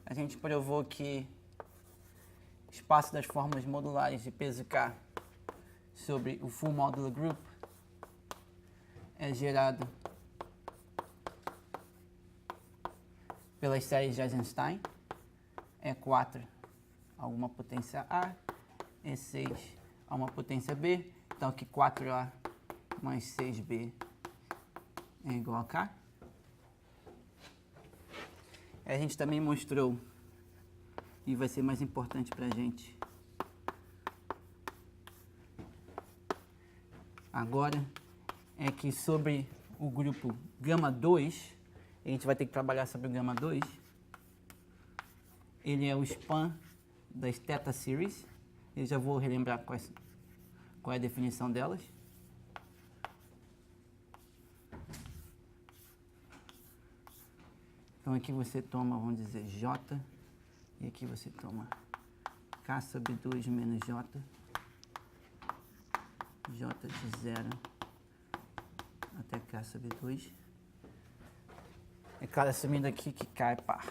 a gente provou que o espaço das formas modulares de peso K sobre o full modular group é gerado pelas séries de Eisenstein, E4 a uma potência A, E6 a uma potência B, então aqui 4A mais 6B é igual a K. A gente também mostrou, e vai ser mais importante para a gente agora, é que sobre o grupo gama 2, a gente vai ter que trabalhar sobre o gama 2, ele é o span das theta series. Eu já vou relembrar qual é a definição delas. Então aqui você toma, vamos dizer, J, e aqui você toma K sobre 2 menos J, J de 0 até K sobre 2. É claro, assumindo aqui que K é par.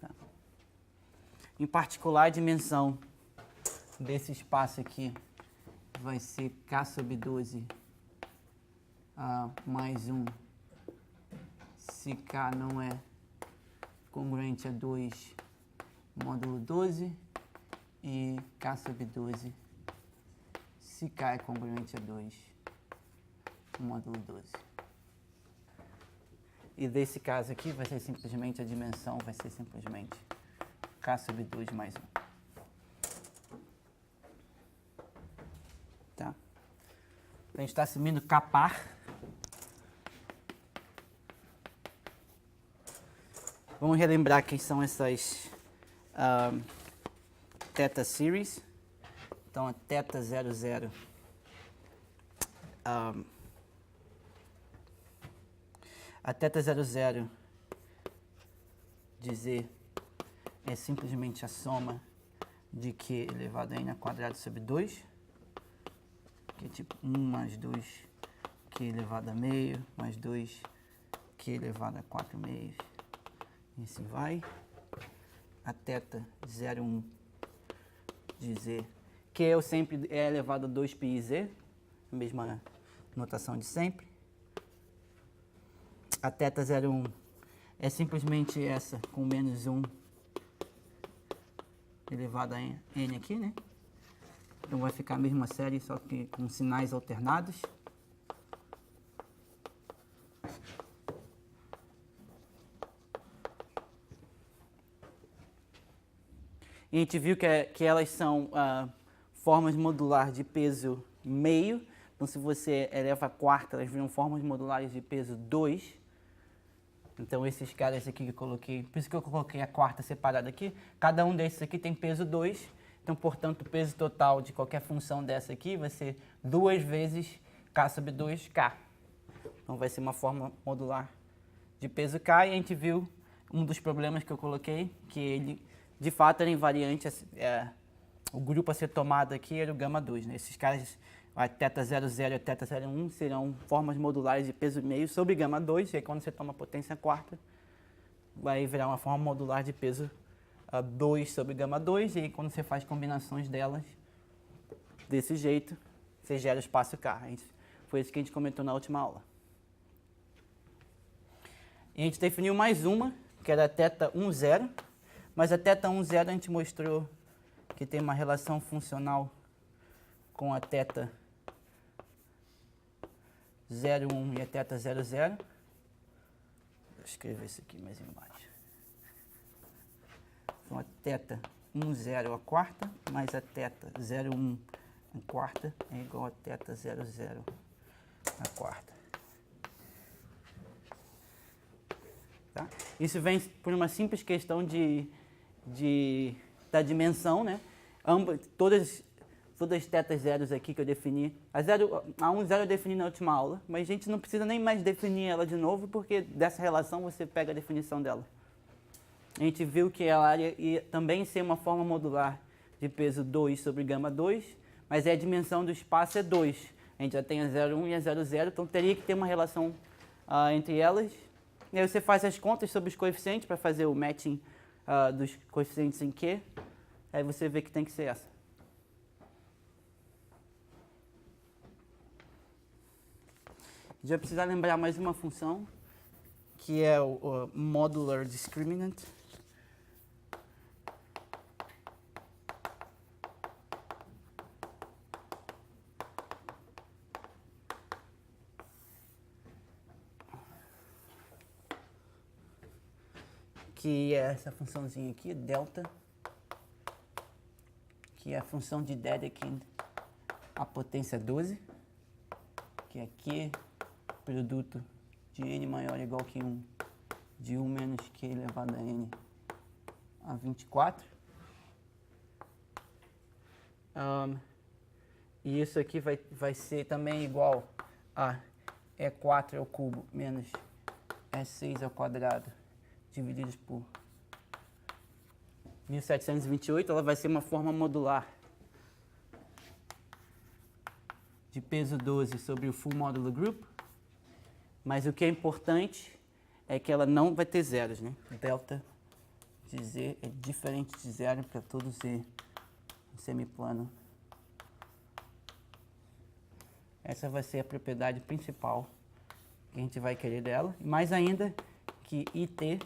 Tá. Em particular, a dimensão desse espaço aqui vai ser K sobre 12 mais 1 se K não é congruente a 2 módulo 12 e K sobre 12 se K é congruente a 2 módulo 12. E desse caso aqui vai ser simplesmente a dimensão, vai ser simplesmente K sobre 2 mais 1. Tá? A gente está assumindo K par. Vamos relembrar quem são essas theta series. Então, a theta 00 a θ 00 de Z é simplesmente a soma de Q elevado a n ao quadrado sobre 2, que é tipo 1 mais 2 Q elevado a meio, mais 2 Q elevado a 4 meios, e assim vai. A θ 01 de Z, que eu sempre é elevado a 2πz, a mesma notação de sempre. A θ 01 é simplesmente essa, com menos 1 elevado a n aqui, né? Então vai ficar a mesma série, só que com sinais alternados. E a gente viu que elas são formas modulares de peso meio. Então, se você eleva a quarta, elas viram formas modulares de peso 2. Então, esses caras aqui que eu coloquei, por isso que eu coloquei a quarta separada aqui, cada um desses aqui tem peso 2. Então, portanto, o peso total de qualquer função dessa aqui vai ser 2 vezes K sobre 2K. Então, vai ser uma forma modular de peso K. E a gente viu um dos problemas que eu coloquei, que ele, de fato, era invariante. O grupo a ser tomado aqui era o gama 2, né? Esses caras, a θ 00 e a θ 01 serão formas modulares de peso meio sobre gama 2, e aí quando você toma a potência quarta, vai virar uma forma modular de peso 2 sobre gama 2, e aí quando você faz combinações delas, desse jeito, você gera o espaço K. Foi isso que a gente comentou na última aula. E a gente definiu mais uma, que era a θ 10, mas a θ 10 a gente mostrou que tem uma relação funcional com a θ 01 e a θ 00. Vou escrever isso aqui mais embaixo. Então, a θ 10 a quarta mais a θ 01 a quarta é igual a θ 00 a quarta. Tá? Isso vem por uma simples questão da dimensão, né? Todas as tetas zeros aqui que eu defini, a 10 eu defini na última aula, mas a gente não precisa nem mais definir ela de novo, porque dessa relação você pega a definição dela. A gente viu que ela ia também ser uma forma modular de peso 2 sobre gama 2, mas a dimensão do espaço é 2. A gente já tem a 01 e a 00, então teria que ter uma relação entre elas. E aí você faz as contas sobre os coeficientes para fazer o matching dos coeficientes em Q. Aí você vê que tem que ser essa. A gente vai precisar lembrar mais uma função, que é o modular discriminant. Que é essa funçãozinha aqui, delta, que é a função de Dedekind à potência 12, que é Q produto de n maior ou igual que 1, de 1 menos Q elevado a n a 24. E isso aqui vai ser também igual a E4 ao cubo menos E6 ao quadrado divididos por 1728, ela vai ser uma forma modular de peso 12 sobre o full módulo group, mas o que é importante é que ela não vai ter zeros, né? Delta de Z é diferente de zero para todo Z semiplano. Essa vai ser a propriedade principal que a gente vai querer dela, mais ainda que IT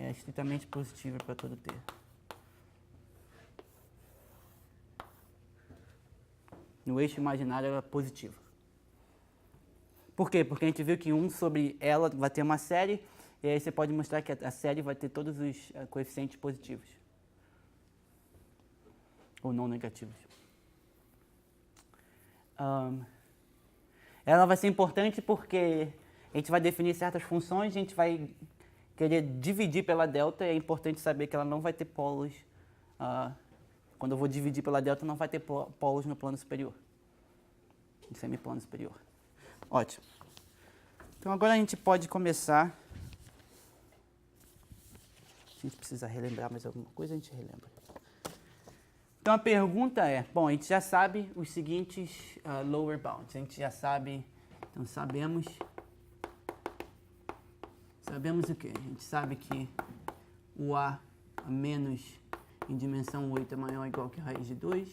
é estritamente positiva para todo T. No eixo imaginário ela é positiva. Por quê? Porque a gente viu que 1 sobre ela vai ter uma série, e aí você pode mostrar que a série vai ter todos os coeficientes positivos. Ou não negativos. Ela vai ser importante porque a gente vai definir certas funções, a gente vai querer dividir pela delta, e é importante saber que ela não vai ter polos. Quando eu vou dividir pela delta, não vai ter polos no plano superior, no semiplano superior. Ótimo. Então agora a gente pode começar. Se a gente precisa relembrar mais alguma coisa, a gente relembra. Então a pergunta é, bom, a gente já sabe os seguintes lower bounds. A gente já sabe, então sabemos o quê? A gente sabe que o A menos em dimensão 8 é maior ou igual que raiz de 2.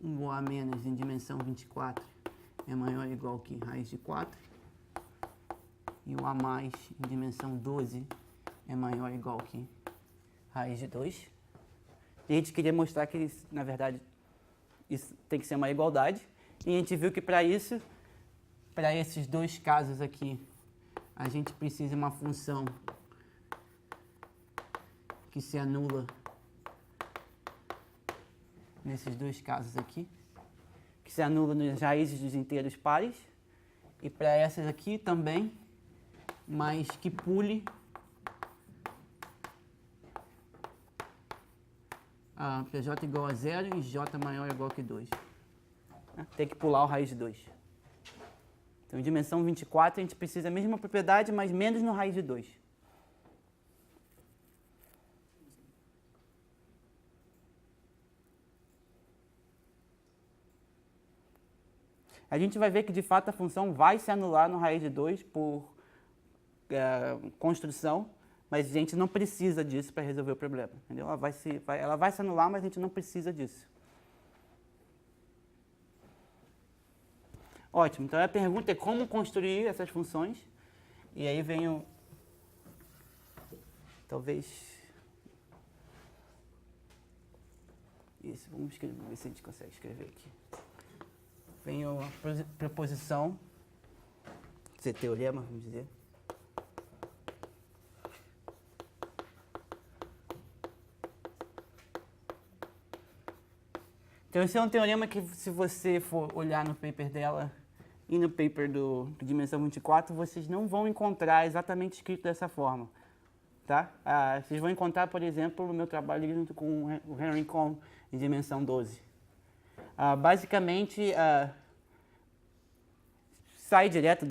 O A menos em dimensão 24 é maior ou igual que raiz de 4. E o A mais em dimensão 12 é maior ou igual que raiz de 2. E a gente queria mostrar que, na verdade, isso tem que ser uma igualdade. E a gente viu que para isso, para esses dois casos aqui, a gente precisa de uma função que se anula nesses dois casos aqui, que se anula nas raízes dos inteiros pares, e para essas aqui também, mas que pule a PJ igual a 0 e J maior ou igual que 2. Tem que pular o raiz de 2. Então, em dimensão 24, a gente precisa da mesma propriedade, mas menos no raiz de 2. A gente vai ver que, de fato, a função vai se anular no raiz de 2 por construção, mas a gente não precisa disso para resolver o problema. Entendeu? Ela vai se anular, mas a gente não precisa disso. Ótimo, então a pergunta é como construir essas funções. E aí vem o... Talvez... Isso, vamos escrever, ver se a gente consegue escrever aqui. Vem a proposição, esse teorema, vamos dizer. Então esse é um teorema que, se você for olhar no paper dela e no paper do dimensão 24, vocês não vão encontrar exatamente escrito dessa forma, tá? Vocês vão encontrar, por exemplo, no meu trabalho junto com o Henry Cohn em dimensão 12. Basicamente, sai direto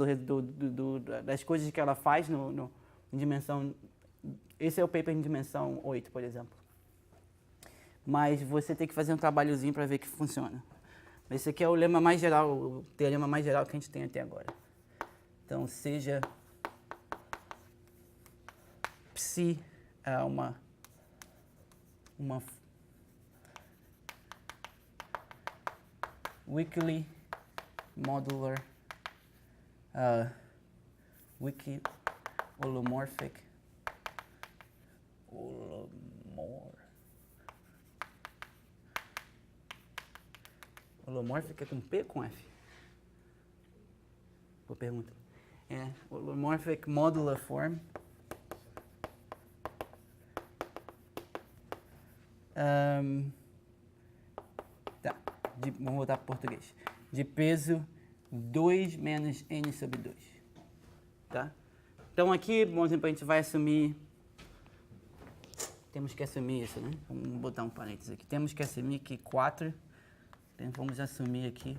das coisas que ela faz em dimensão... Esse é o paper em dimensão 8, por exemplo. Mas você tem que fazer um trabalhozinho para ver que funciona. Esse aqui é o lema mais geral, o teorema mais geral que a gente tem até agora. Então, seja psi é uma weakly modular wiki holomorphic holomorphic é com P ou com F? Boa pergunta. É, holomorphic modular form. Tá, vamos voltar para o português. De peso 2 menos n sobre 2. Tá? Então aqui, por exemplo, a gente vai assumir... Temos que assumir isso, né? Vamos botar um parênteses aqui. Temos que assumir que 4... Então vamos assumir aqui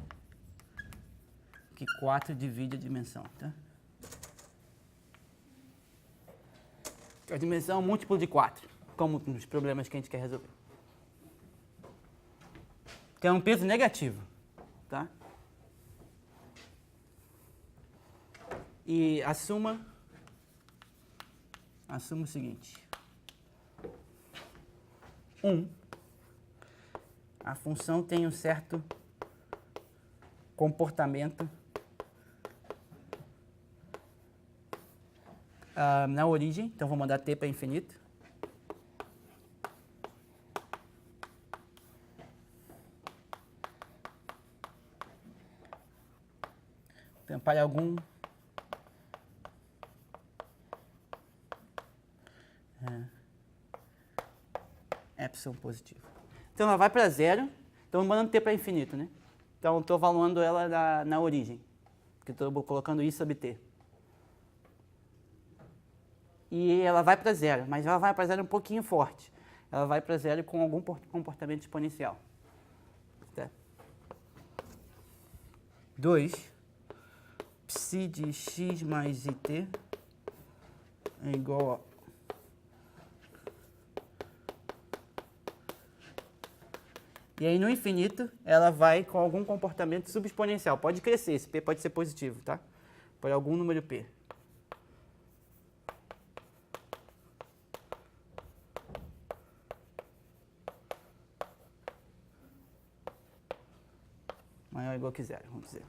que 4 divide a dimensão, tá? A dimensão é um múltiplo de 4, como nos problemas que a gente quer resolver. Que é um peso negativo, tá? E assuma o seguinte. 1. A função tem um certo comportamento na origem, então vou mandar t para infinito. Então, para algum epsilon positivo. Então ela vai para zero, então mandando t para infinito, né? Então estou valorando ela na origem, porque estou colocando i sobre t. E ela vai para zero, mas ela vai para zero um pouquinho forte. Ela vai para zero com algum comportamento exponencial. Tá? 2, psi de x mais it é igual a e aí, no infinito, ela vai com algum comportamento subexponencial. Pode crescer, esse p pode ser positivo, tá? Por algum número p. Maior ou igual que zero, vamos dizer.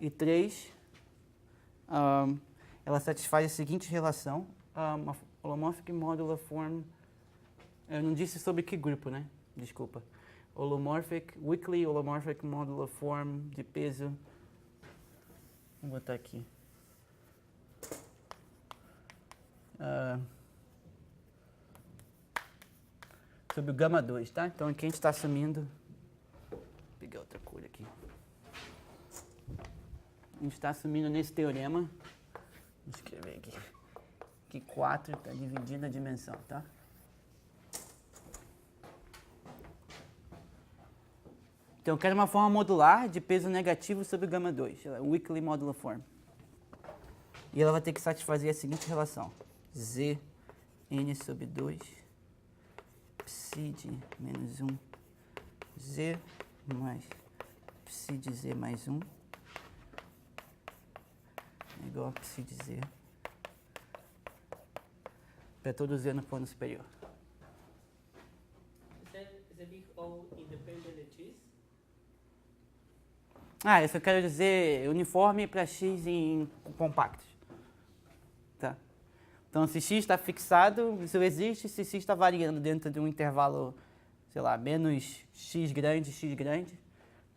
E 3, ela satisfaz a seguinte relação. A holomorphic modular form... Eu não disse sobre que grupo, né? Desculpa. Weakly holomorphic modular form de peso. Vou botar aqui. Sobre o gama 2, tá? Então aqui a gente está assumindo. Vou pegar outra cor aqui. A gente está assumindo nesse teorema. Vou escrever aqui. Que 4 está dividindo a dimensão, tá? Então, eu quero uma forma modular de peso negativo sobre o gama 2, weakly modular form. E ela vai ter que satisfazer a seguinte relação. Z n sobre 2, psi de menos 1, z mais psi de z mais 1 é igual a psi de z para todo z no plano superior. The big O independent de x? Isso eu quero dizer uniforme para x em compactos. Tá? Então, se x está fixado, isso existe, se x está variando dentro de um intervalo, sei lá, menos x grande,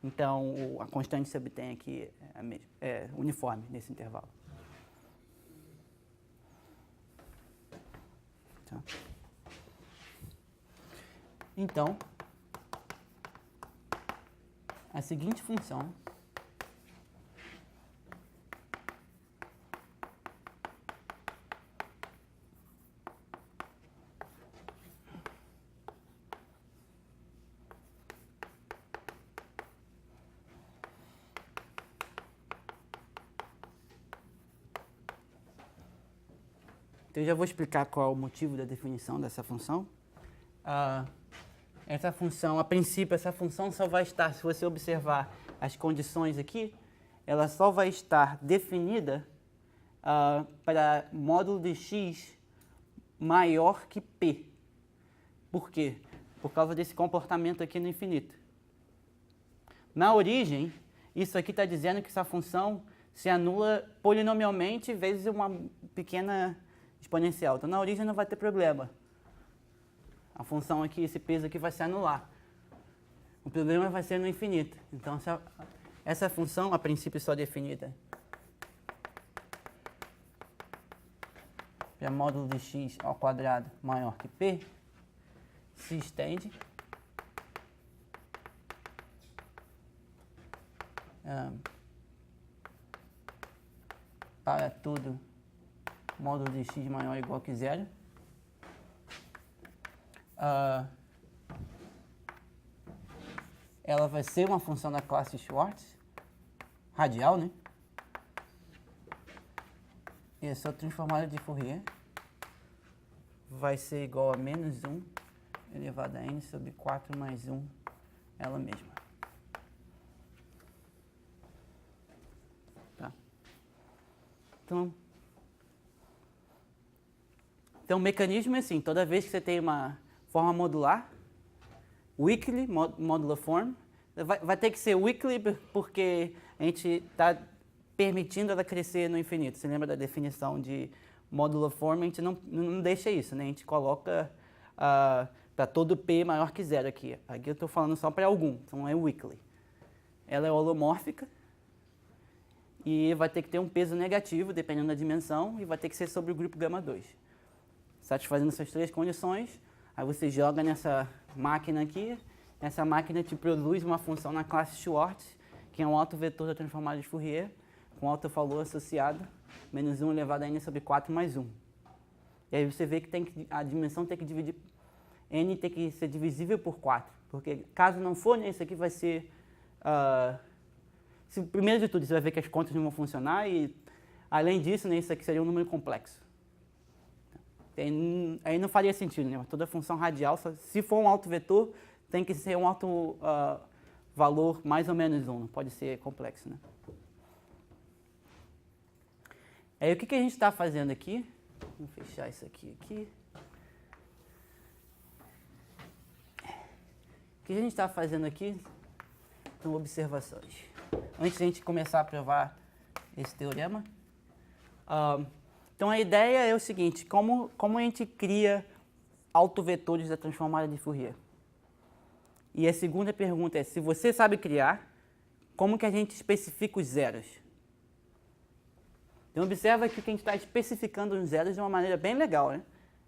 então a constante que se obtém aqui é uniforme nesse intervalo. Tá? Então, a seguinte função então, eu já vou explicar qual é o motivo da definição dessa função. Essa função, a princípio, essa função só vai estar, se você observar as condições aqui, ela só vai estar definida para módulo de x maior que p. Por quê? Por causa desse comportamento aqui no infinito. Na origem, isso aqui está dizendo que essa função se anula polinomialmente vezes uma pequena exponencial. Então, na origem não vai ter problema. A função aqui, esse peso aqui vai se anular. O problema vai ser no infinito. Então, essa função, a princípio, só definida para módulo de x ao quadrado maior que p, se estende para tudo módulo de x maior ou igual que zero. Ela vai ser uma função da classe Schwartz, radial, né? E a sua transformada de Fourier vai ser igual a menos 1 elevado a n sobre 4 mais 1, ela mesma. Tá. Então, o mecanismo é assim, toda vez que você tem uma forma modular, weakly, modular form, vai ter que ser weakly porque a gente está permitindo ela crescer no infinito. Você lembra da definição de modular form? A gente não deixa isso, né? A gente coloca para todo p maior que zero aqui. Aqui eu estou falando só para algum, então é weakly. Ela é holomórfica e vai ter que ter um peso negativo, dependendo da dimensão, e vai ter que ser sobre o grupo gama 2. Satisfazendo essas três condições, aí você joga nessa máquina aqui, essa máquina te produz uma função na classe Schwartz, que é um autovetor da transformada de Fourier, com autovalor associado, menos 1 elevado a n sobre 4 mais 1. E aí você vê que a dimensão tem que dividir, n tem que ser divisível por 4, porque caso não for, né, isso aqui vai ser... primeiro de tudo, você vai ver que as contas não vão funcionar e, além disso, né, isso aqui seria um número complexo. Aí não faria sentido, né? Toda função radial, se for um autovetor, tem que ser um valor mais ou menos 1, não pode ser complexo, né? Aí o que a gente está fazendo aqui? Vamos fechar isso aqui. O que a gente está fazendo aqui são observações. Antes de a gente começar a provar esse teorema, então a ideia é o seguinte, como a gente cria autovetores da transformada de Fourier? E a segunda pergunta é, se você sabe criar, como que a gente especifica os zeros? Então observa aqui que a gente está especificando os zeros de uma maneira bem legal, né?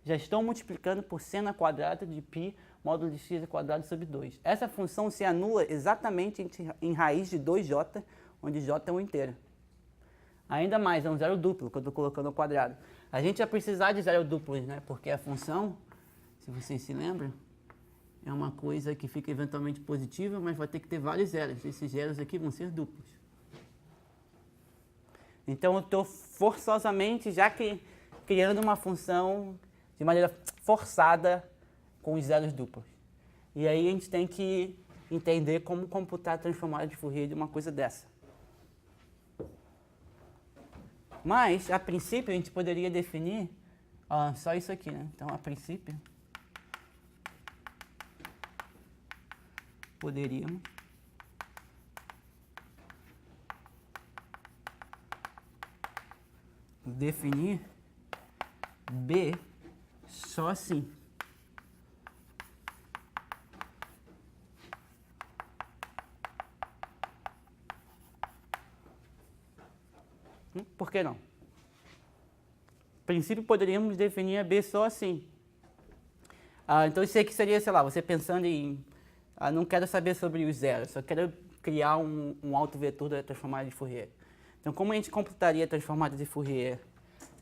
Já estão multiplicando por seno quadrada de π módulo de x ao quadrado sobre 2. Essa função se anula exatamente em raiz de 2j, onde j é um inteiro. Ainda mais, é um zero duplo que eu estou colocando ao quadrado. A gente vai precisar de zero duplos, né? Porque a função, se vocês se lembram, é uma coisa que fica eventualmente positiva, mas vai ter que ter vários zeros. Esses zeros aqui vão ser duplos. Então eu estou forçosamente já criando uma função de maneira forçada com os zeros duplos. E aí a gente tem que entender como computar a transformada de Fourier de uma coisa dessa. Mas, a princípio, a gente poderia definir só isso aqui, né? Então, a princípio, poderíamos definir B só assim. Por que não? A princípio, poderíamos definir a B só assim. Então, isso aqui seria, sei lá, você pensando em... não quero saber sobre os zeros, só quero criar um autovetor da transformada de Fourier. Então, como a gente computaria a transformada de Fourier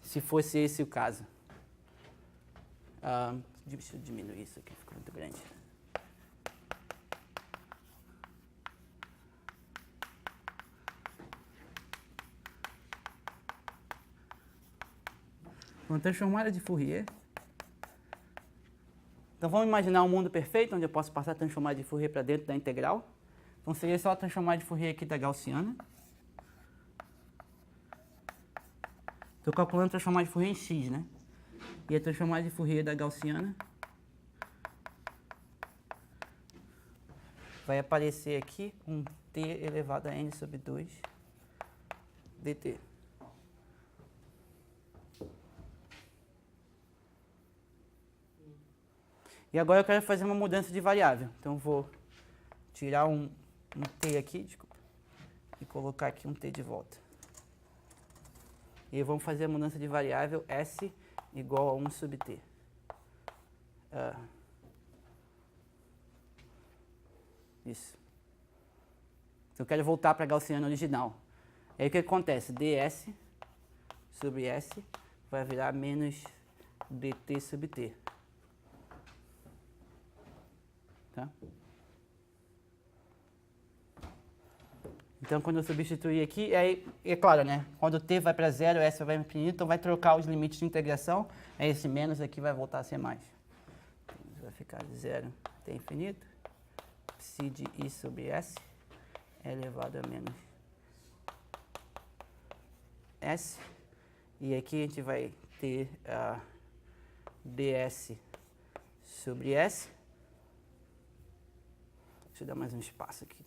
se fosse esse o caso? Deixa eu diminuir isso aqui, ficou muito grande. Uma transformada de Fourier. Então vamos imaginar um mundo perfeito, onde eu posso passar a transformada de Fourier para dentro da integral. Então seria só a transformada de Fourier aqui da gaussiana. Estou calculando a transformada de Fourier em x, né? E a transformada de Fourier da gaussiana vai aparecer aqui um t elevado a n sobre 2 dt. E agora eu quero fazer uma mudança de variável. Então, eu vou tirar um t aqui, desculpa, e colocar aqui um t de volta. E vamos fazer a mudança de variável s igual a 1 sobre t. Isso. Eu quero voltar para a gaussiana original. Aí o que acontece? ds sobre s vai virar menos dt sobre t. Tá? Então, quando eu substituir aqui, aí, é claro, né? Quando t vai para zero, s vai para infinito, então vai trocar os limites de integração. Aí esse menos aqui vai voltar a ser mais. Vai ficar de zero até infinito. Psi de i sobre s é elevado a menos s. E aqui a gente vai ter ds sobre s. Deixa eu dar mais um espaço aqui.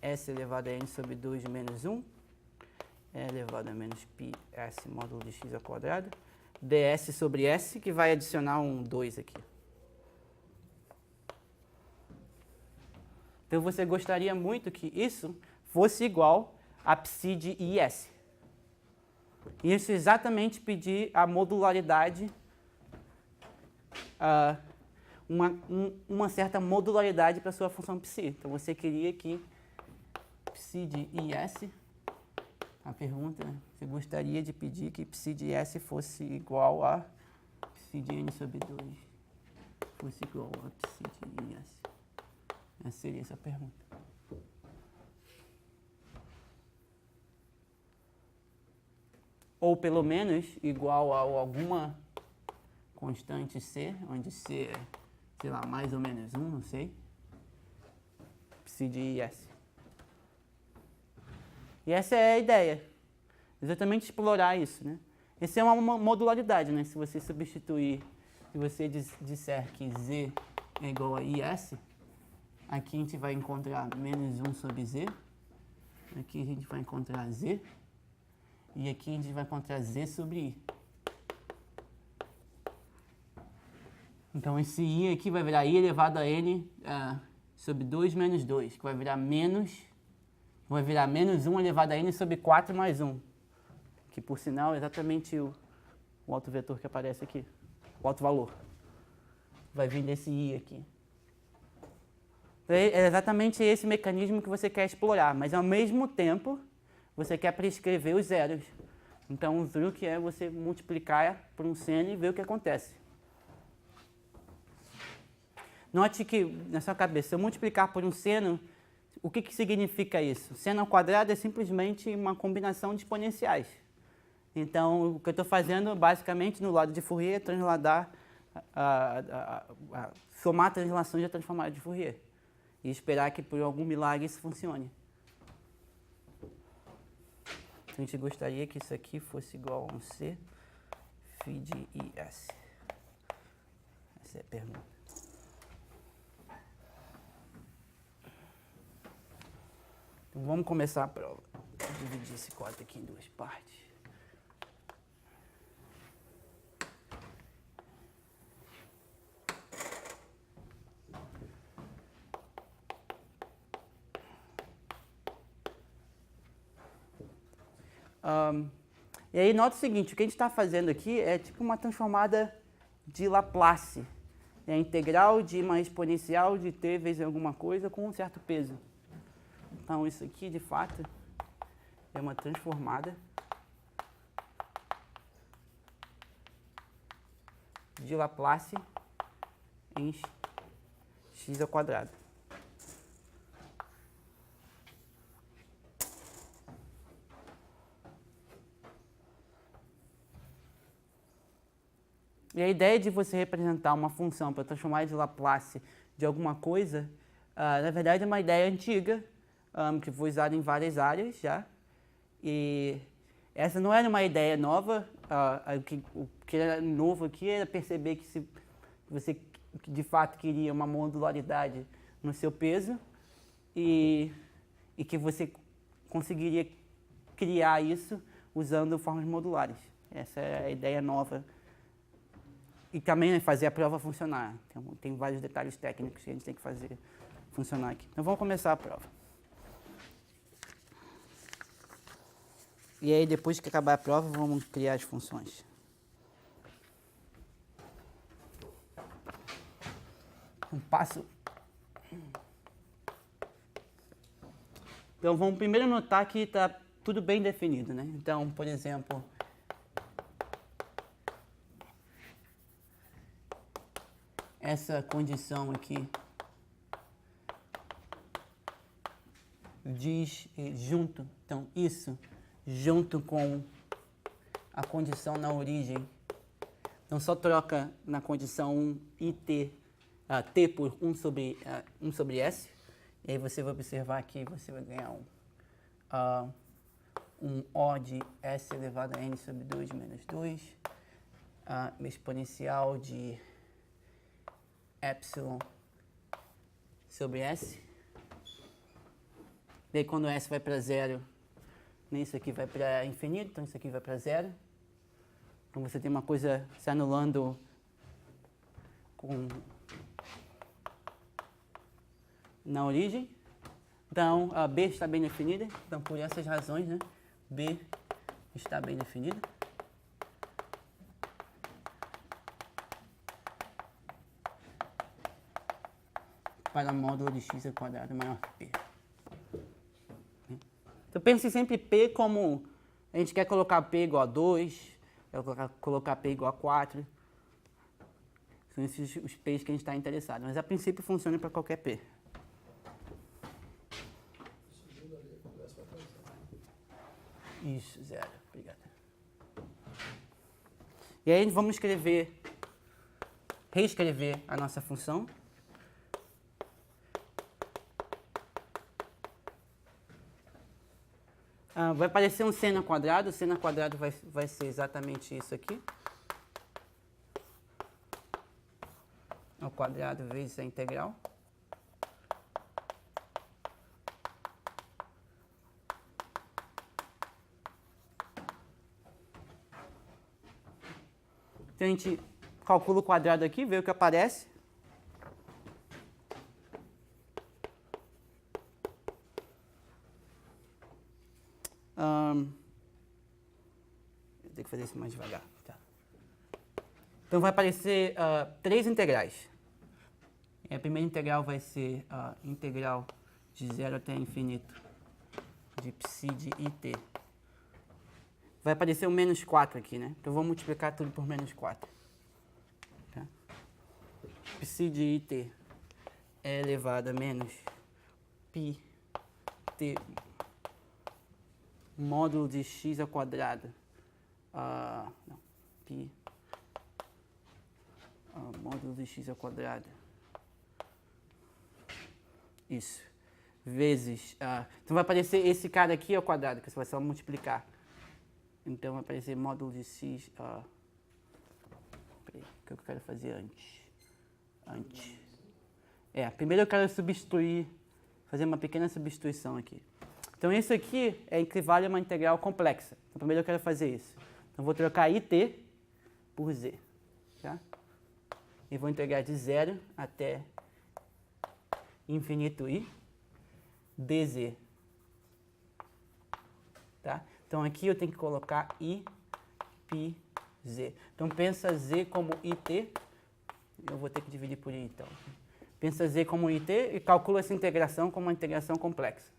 S elevado a n sobre 2 menos 1 é elevado a menos π s módulo de x ao quadrado. ds sobre s, que vai adicionar um 2 aqui. Então, você gostaria muito que isso fosse igual a psi de is. Isso exatamente pedir a modularidade, uma certa modularidade para a sua função psi. Então, você queria que psi de is, a pergunta, você gostaria de pedir que psi de s fosse igual a psi de n sobre 2, fosse igual a psi de is. Essa seria essa pergunta. Ou pelo menos igual a alguma constante c, onde c é, sei lá, mais ou menos 1, não sei. Psi de is. E essa é a ideia. Exatamente explorar isso, né? Essa é uma modularidade, né? Se você substituir, se você disser que z é igual a is, aqui a gente vai encontrar menos 1 sobre z, aqui a gente vai encontrar z, e aqui a gente vai encontrar z sobre i. Então, esse i aqui vai virar i elevado a n sobre 2 menos 2, que vai virar menos 1 elevado a n sobre 4 mais 1, que, por sinal, é exatamente o autovetor que aparece aqui, o autovalor. Vai vir desse i aqui. É exatamente esse mecanismo que você quer explorar, mas, ao mesmo tempo, você quer prescrever os zeros. Então, o truque é você multiplicar por um seno e ver o que acontece. Note que, na sua cabeça, se eu multiplicar por um seno, o que significa isso? Seno ao quadrado é simplesmente uma combinação de exponenciais. Então, o que eu estou fazendo, basicamente, no lado de Fourier, é transladar, somar translações da transformada de Fourier. E esperar que, por algum milagre, isso funcione. Então, a gente gostaria que isso aqui fosse igual a um C phi de IS. Essa é a pergunta. Então, vamos começar a prova. Vou dividir esse quadro aqui em duas partes. E aí, nota o seguinte, o que a gente está fazendo aqui é tipo uma transformada de Laplace. É a integral de uma exponencial de t vezes alguma coisa com um certo peso. Então, isso aqui, de fato, é uma transformada de Laplace em x ao quadrado. E a ideia de você representar uma função para transformar de Laplace de alguma coisa, na verdade é uma ideia antiga, que foi usada em várias áreas já. E essa não era uma ideia nova, o que era novo aqui era perceber que se você de fato queria uma modularidade no seu peso e que você conseguiria criar isso usando formas modulares. Essa é a ideia nova. E também fazer a prova funcionar. Tem vários detalhes técnicos que a gente tem que fazer funcionar aqui. Então vamos começar a prova. E aí depois que acabar a prova, vamos criar as funções. Um passo. Então vamos primeiro notar que está tudo bem definido, né? Então, por exemplo, essa condição aqui diz junto, então isso junto com a condição na origem, então só troca na condição 1 IT, T por 1 sobre S, e aí você vai observar que você vai ganhar um O de S elevado a N sobre 2 menos 2, exponencial de epsilon sobre S. E aí quando S vai para zero, isso aqui vai para infinito, então isso aqui vai para zero. Então você tem uma coisa se anulando na origem. Então a B está bem definida, então por essas razões, né, B está bem definida. Para módulo de x ao quadrado maior que p. Então pense sempre P como, a gente quer colocar P igual a 2, quer colocar P igual a 4. São esses os P's que a gente está interessado, mas a princípio funciona para qualquer P. Isso, zero, obrigado. E aí vamos reescrever a nossa função. Vai aparecer um seno quadrado, o seno quadrado vai ser exatamente isso aqui. Ao quadrado vezes a integral. Então a gente calcula o quadrado aqui, vê o que aparece. Eu tenho que fazer isso mais devagar. Tá. Então vai aparecer 3 integrais. A primeira integral vai ser a integral de 0 até infinito de psi de it. Vai aparecer o menos 4 aqui, né? Então vou multiplicar tudo por menos 4. Tá? Psi de it é elevado a menos pi t módulo de x ao quadrado. Não, pi módulo de x ao quadrado. Isso. Vezes. Então vai aparecer esse cara aqui ao quadrado, que você vai só multiplicar. Então vai aparecer módulo de x. Peraí, o que eu quero fazer antes? Primeiro eu quero fazer uma pequena substituição aqui. Então isso aqui equivale a uma integral complexa. Então primeiro eu quero fazer isso. Então vou trocar it por z. Tá? E vou integrar de 0 até infinito i dz. Tá? Então aqui eu tenho que colocar i pi z. Então pensa z como it. Eu vou ter que dividir por i então. Pensa z como it e calcula essa integração como uma integração complexa.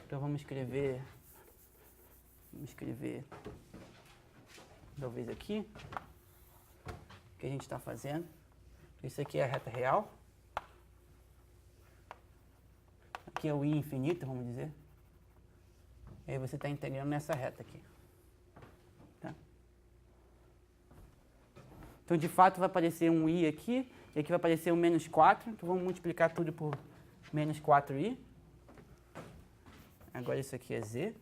Então vamos escrever talvez aqui o que a gente está fazendo. Isso aqui é a reta real. Aqui é o i infinito, vamos dizer. E aí você está integrando nessa reta aqui. Tá? Então, de fato, vai aparecer um i aqui, e aqui vai aparecer um menos 4. Então, vamos multiplicar tudo por menos 4i. Agora isso aqui é z.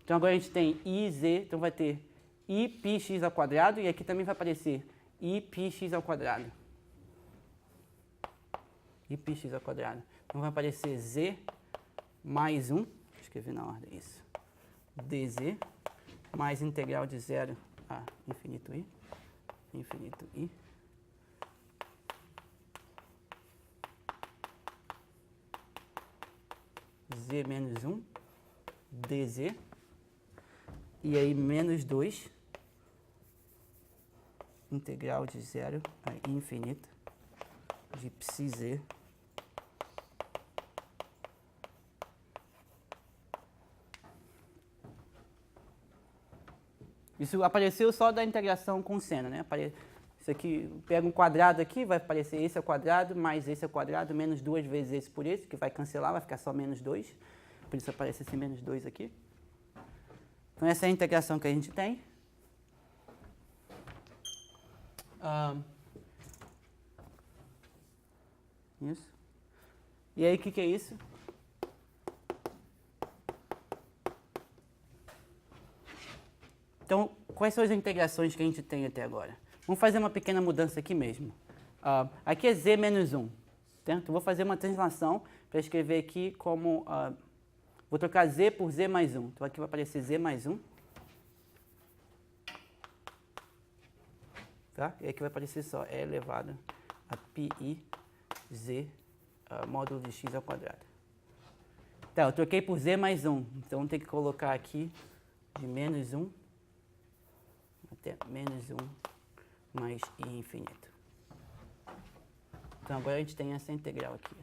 Então agora a gente tem iz, então vai ter i πx ao quadrado, e aqui também vai aparecer i πx ao quadrado. I πx ao quadrado. Então vai aparecer z mais 1, vou escrever na ordem isso, dz, mais integral de 0 a infinito i, z menos 1, dz, e aí menos 2, integral de 0 a infinito de πz Isso apareceu só da integração com seno, né? Isso aqui, pega um quadrado aqui, vai aparecer esse ao quadrado, mais esse ao quadrado, menos 2 vezes esse por esse, que vai cancelar, vai ficar só menos 2. Por isso aparece esse menos 2 aqui. Então essa é a integração que a gente tem. Isso. E aí o que é isso? Então, quais são as integrações que a gente tem até agora? Vamos fazer uma pequena mudança aqui mesmo. Aqui é z menos 1. Certo? Vou fazer uma translação para escrever aqui como... vou trocar z por z mais 1. Então aqui vai aparecer z mais 1. Tá? E aqui vai aparecer só e elevado a pi z módulo de x ao quadrado. Tá, eu troquei por z mais 1. Então tem que colocar aqui de menos 1 até menos 1 mais i infinito. Então agora a gente tem essa integral aqui.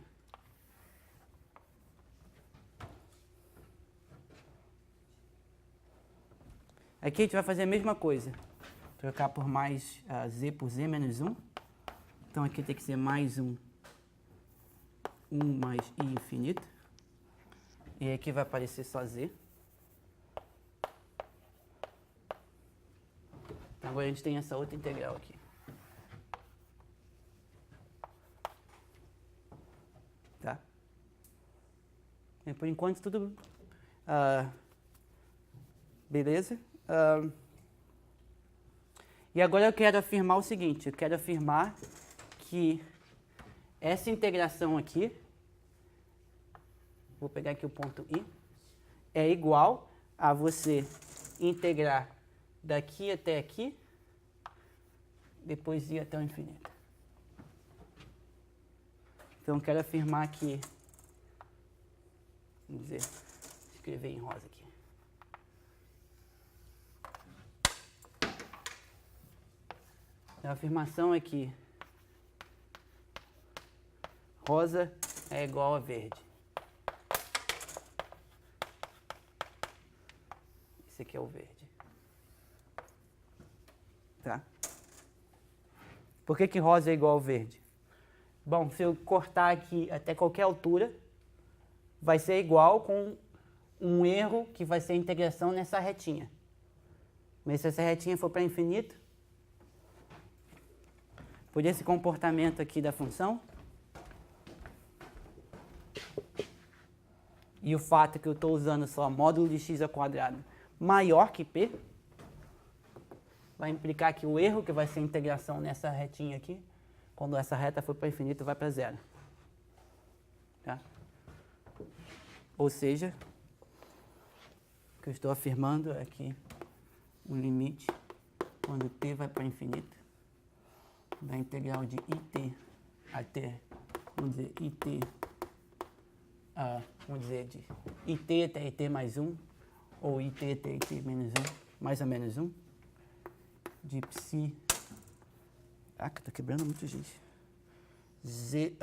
Aqui a gente vai fazer a mesma coisa. Trocar por mais z por z menos 1. Então aqui tem que ser mais 1 mais i infinito. E aqui vai aparecer só z. Então agora a gente tem essa outra integral aqui. Tá? E por enquanto tudo beleza. E agora eu quero afirmar o seguinte, eu quero afirmar que essa integração aqui, vou pegar aqui o ponto I, é igual a você integrar daqui até aqui, depois ir até o infinito. Então eu quero afirmar que, vamos dizer, escrever em rosa aqui. A afirmação é que rosa é igual a verde. Esse aqui é o verde. Tá? Por que rosa é igual ao verde? Bom, se eu cortar aqui até qualquer altura, vai ser igual com um erro que vai ser a integração nessa retinha. Mas se essa retinha for para infinito, por esse comportamento aqui da função, e o fato que eu estou usando só módulo de x ao quadrado maior que p, vai implicar que o erro que vai ser a integração nessa retinha aqui, quando essa reta for para infinito, vai para zero. Tá? Ou seja, o que eu estou afirmando é que o limite, quando t vai para infinito, da integral de it até, vamos dizer, de it até it mais 1, ou it até it menos 1, mais ou menos 1, de psi, que tá quebrando muito, gente, z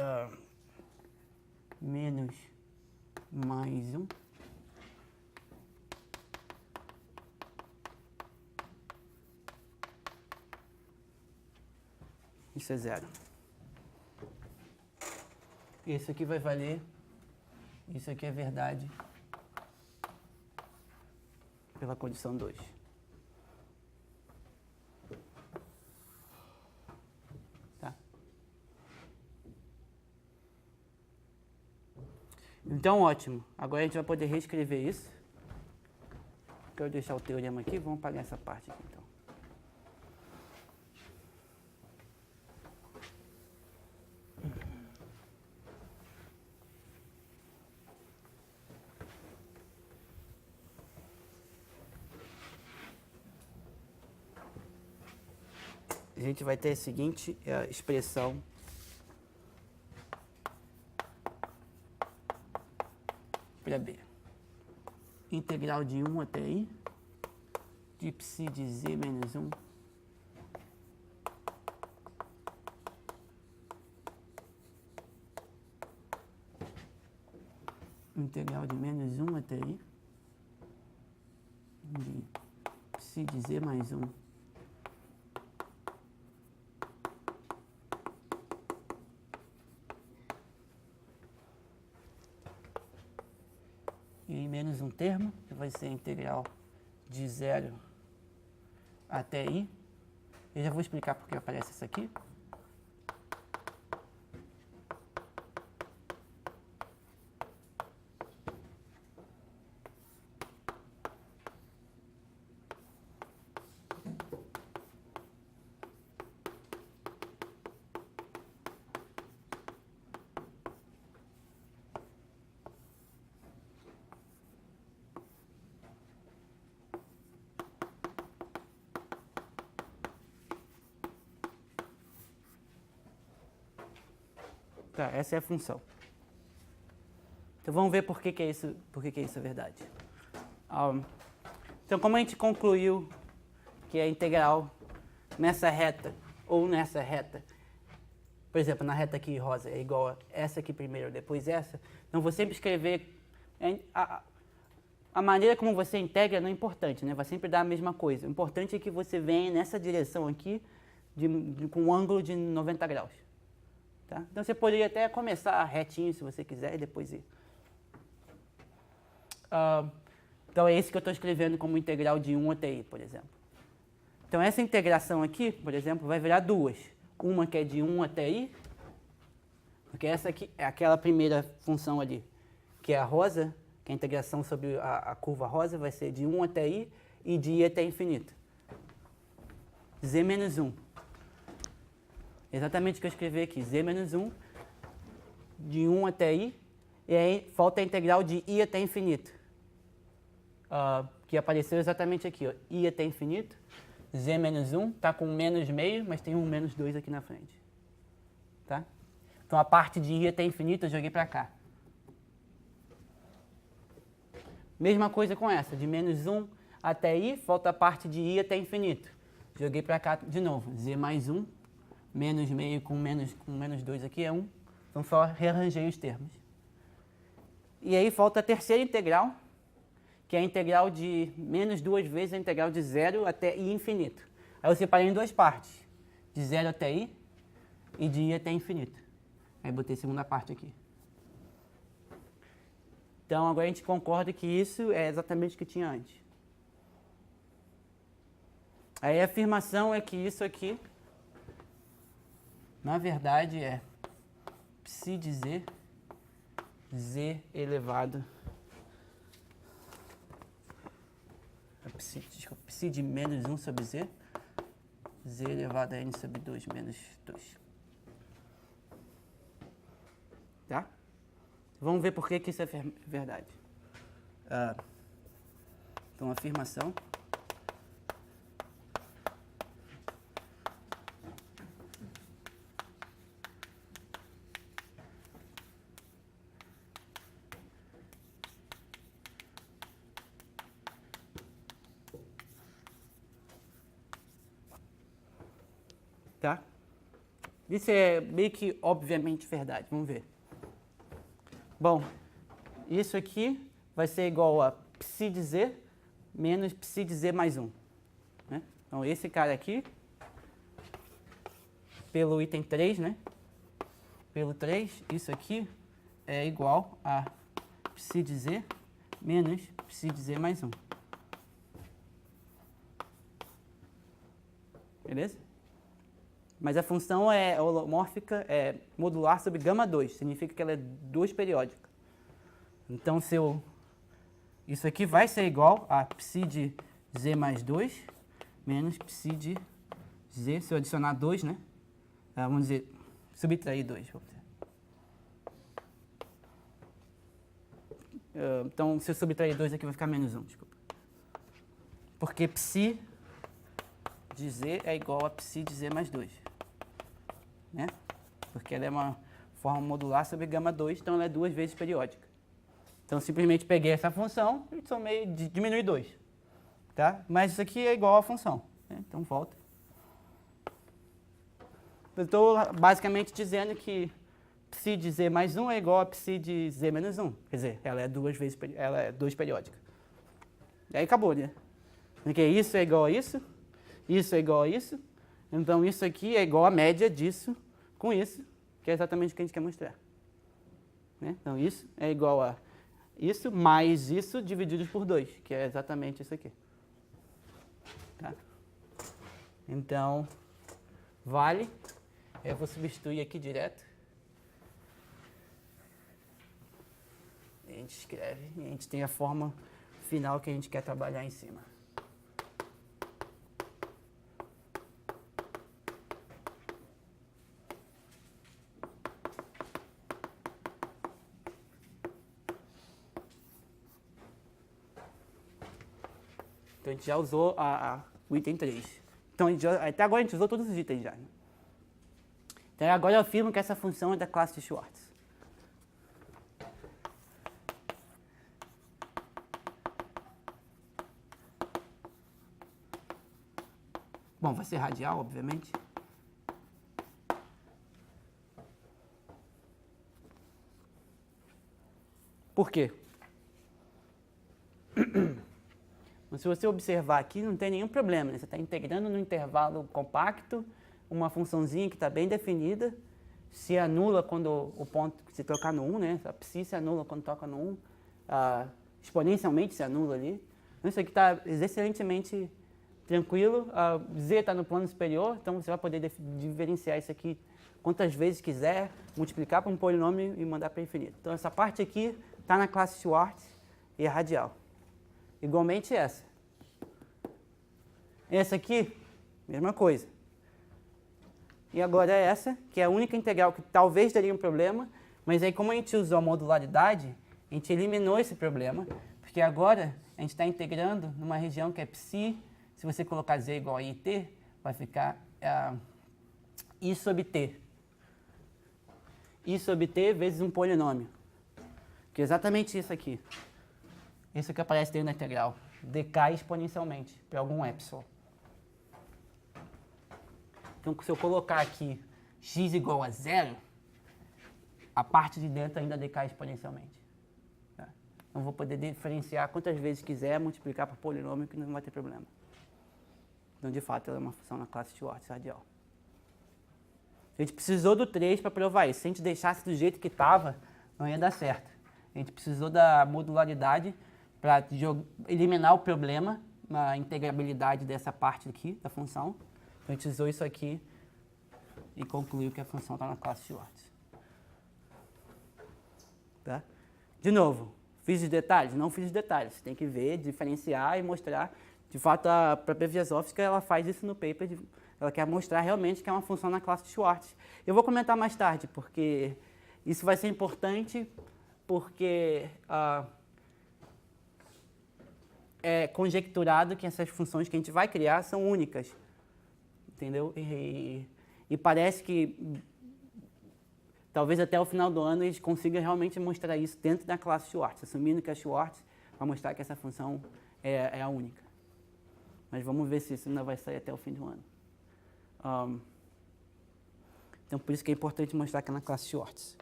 menos mais 1, isso é zero. Isso aqui vai valer, isso aqui é verdade pela condição 2. Tá? Então, ótimo. Agora a gente vai poder reescrever isso. Quero deixar o teorema aqui, vamos apagar essa parte aqui então. A gente vai ter a seguinte expressão para B. Integral de 1 até I, de psi de z menos 1, integral de menos 1 até I, de psi de z mais 1, e menos um termo, que vai ser a integral de 0 até I. Eu já vou explicar porque aparece isso aqui. Tá, essa é a função. Então vamos ver por que isso é verdade. Então, como a gente concluiu que a integral nessa reta ou nessa reta, por exemplo, na reta aqui rosa é igual a essa aqui primeiro, depois essa, então vou sempre escrever a maneira como você integra não é importante, né? Vai sempre dar a mesma coisa. O importante é que você venha nessa direção aqui com um ângulo de 90 graus. Tá? Então você poderia até começar retinho se você quiser e depois ir. Então é esse que eu estou escrevendo como integral de 1 até I, por exemplo. Então essa integração aqui, por exemplo, vai virar duas. Uma que é de 1 até I, porque essa aqui é aquela primeira função ali, que é a rosa, que é a integração sobre a curva rosa vai ser de 1 até I e de I até infinito. Z menos 1. Exatamente o que eu escrevi aqui, z menos 1, de 1 até I, e aí falta a integral de I até infinito, que apareceu exatamente aqui, ó, I até infinito, z menos 1, está com menos meio, mas tem um menos 2 aqui na frente. Tá? Então a parte de I até infinito eu joguei para cá. Mesma coisa com essa, de menos 1 até I, falta a parte de I até infinito. Joguei para cá de novo, z mais 1, menos meio com menos 2 aqui é 1. Então só rearranjei os termos. E aí falta a terceira integral, que é a integral de menos duas vezes a integral de 0 até I infinito. Aí eu separei em duas partes, de 0 até I e de I até infinito. Aí botei a segunda parte aqui. Então agora a gente concorda que isso é exatamente o que tinha antes. Aí a afirmação é que isso aqui, na verdade, é psi de z, z elevado a psi de menos 1 sobre z, z elevado a n sobre 2 menos 2. Tá? Vamos ver por que isso é verdade. Então, afirmação. Tá? Isso é meio que obviamente verdade. Vamos ver. Bom, isso aqui vai ser igual a psi de z menos psi de z mais 1. Né? Então, esse cara aqui, pelo item 3, né? Pelo 3, isso aqui é igual a psi de z menos psi de z mais 1. Beleza? Mas a função é holomórfica, é modular sobre gama 2, significa que ela é 2 periódica. Então, se eu Isso aqui vai ser igual a psi de z mais 2 menos psi de z, se eu adicionar 2, né? Vamos dizer, subtrair 2. Então, se eu subtrair 2 aqui vai ficar menos 1, desculpa. Porque psi de z é igual a psi de z mais 2. Né? Porque ela é uma forma modular sobre gama 2, então ela é 2 vezes periódica. Então, simplesmente peguei essa função e somei, diminui 2. Tá? Mas isso aqui é igual à função. Né? Então, volta. Eu estou basicamente dizendo que psi de z mais 1 é igual a psi de z menos 1. Quer dizer, ela é 2 periódica. E aí acabou, né? Porque isso é igual a isso é igual a isso. Então, isso aqui é igual a média disso com isso, que é exatamente o que a gente quer mostrar. Né? Então, isso é igual a isso mais isso dividido por 2, que é exatamente isso aqui. Tá? Então, vale. Eu vou substituir aqui direto. A gente escreve e a gente tem a forma final que a gente quer trabalhar em cima. Então, a gente já usou o item 3. Então, até agora a gente usou todos os itens já. Né? Então, agora eu afirmo que essa função é da classe de Schwartz. Bom, vai ser radial, obviamente. Por quê? Se você observar aqui, não tem nenhum problema. Né? Você está integrando no intervalo compacto uma funçãozinha que está bem definida, se anula quando o ponto se tocar no 1, né? A psi se anula quando toca no 1, exponencialmente se anula ali. Então, isso aqui está excelentemente tranquilo. Z está no plano superior, então você vai poder diferenciar isso aqui quantas vezes quiser, multiplicar para um polinômio e mandar para infinito. Então, essa parte aqui está na classe Schwartz e é radial. Igualmente essa. Essa aqui, mesma coisa. E agora essa, que é a única integral que talvez daria um problema, mas aí como a gente usou a modularidade, a gente eliminou esse problema, porque agora a gente está integrando numa região que é psi, se você colocar z igual a it, vai ficar i sobre t. I sobre t vezes um polinômio, que é exatamente isso aqui. Isso que aparece dentro da integral. Decai exponencialmente para algum epsilon. Então, se eu colocar aqui x igual a 0, a parte de dentro ainda decai exponencialmente. Tá? Então, vou poder diferenciar quantas vezes quiser, multiplicar por polinômio, que não vai ter problema. Então, de fato, ela é uma função na classe Schwartz radial. A gente precisou do 3 para provar isso. Se a gente deixasse do jeito que estava, não ia dar certo. A gente precisou da modularidade para eliminar o problema na integrabilidade dessa parte aqui da função. Então, a gente usou isso aqui e concluiu que a função está na classe Schwartz. Tá? De novo, fiz os detalhes? Não fiz os detalhes. Você tem que ver, diferenciar e mostrar. De fato, a própria Viazovska, ela faz isso no paper. Ela quer mostrar realmente que é uma função na classe Schwartz. Eu vou comentar mais tarde, porque isso vai ser importante, porque é conjecturado que essas funções que a gente vai criar são únicas. Entendeu? E parece que talvez até o final do ano eles consigam realmente mostrar isso dentro da classe Schwartz, assumindo que a Schwartz vai mostrar que essa função é a única. Mas vamos ver se isso ainda vai sair até o fim do ano. Então, por isso que é importante mostrar que é na classe Schwartz.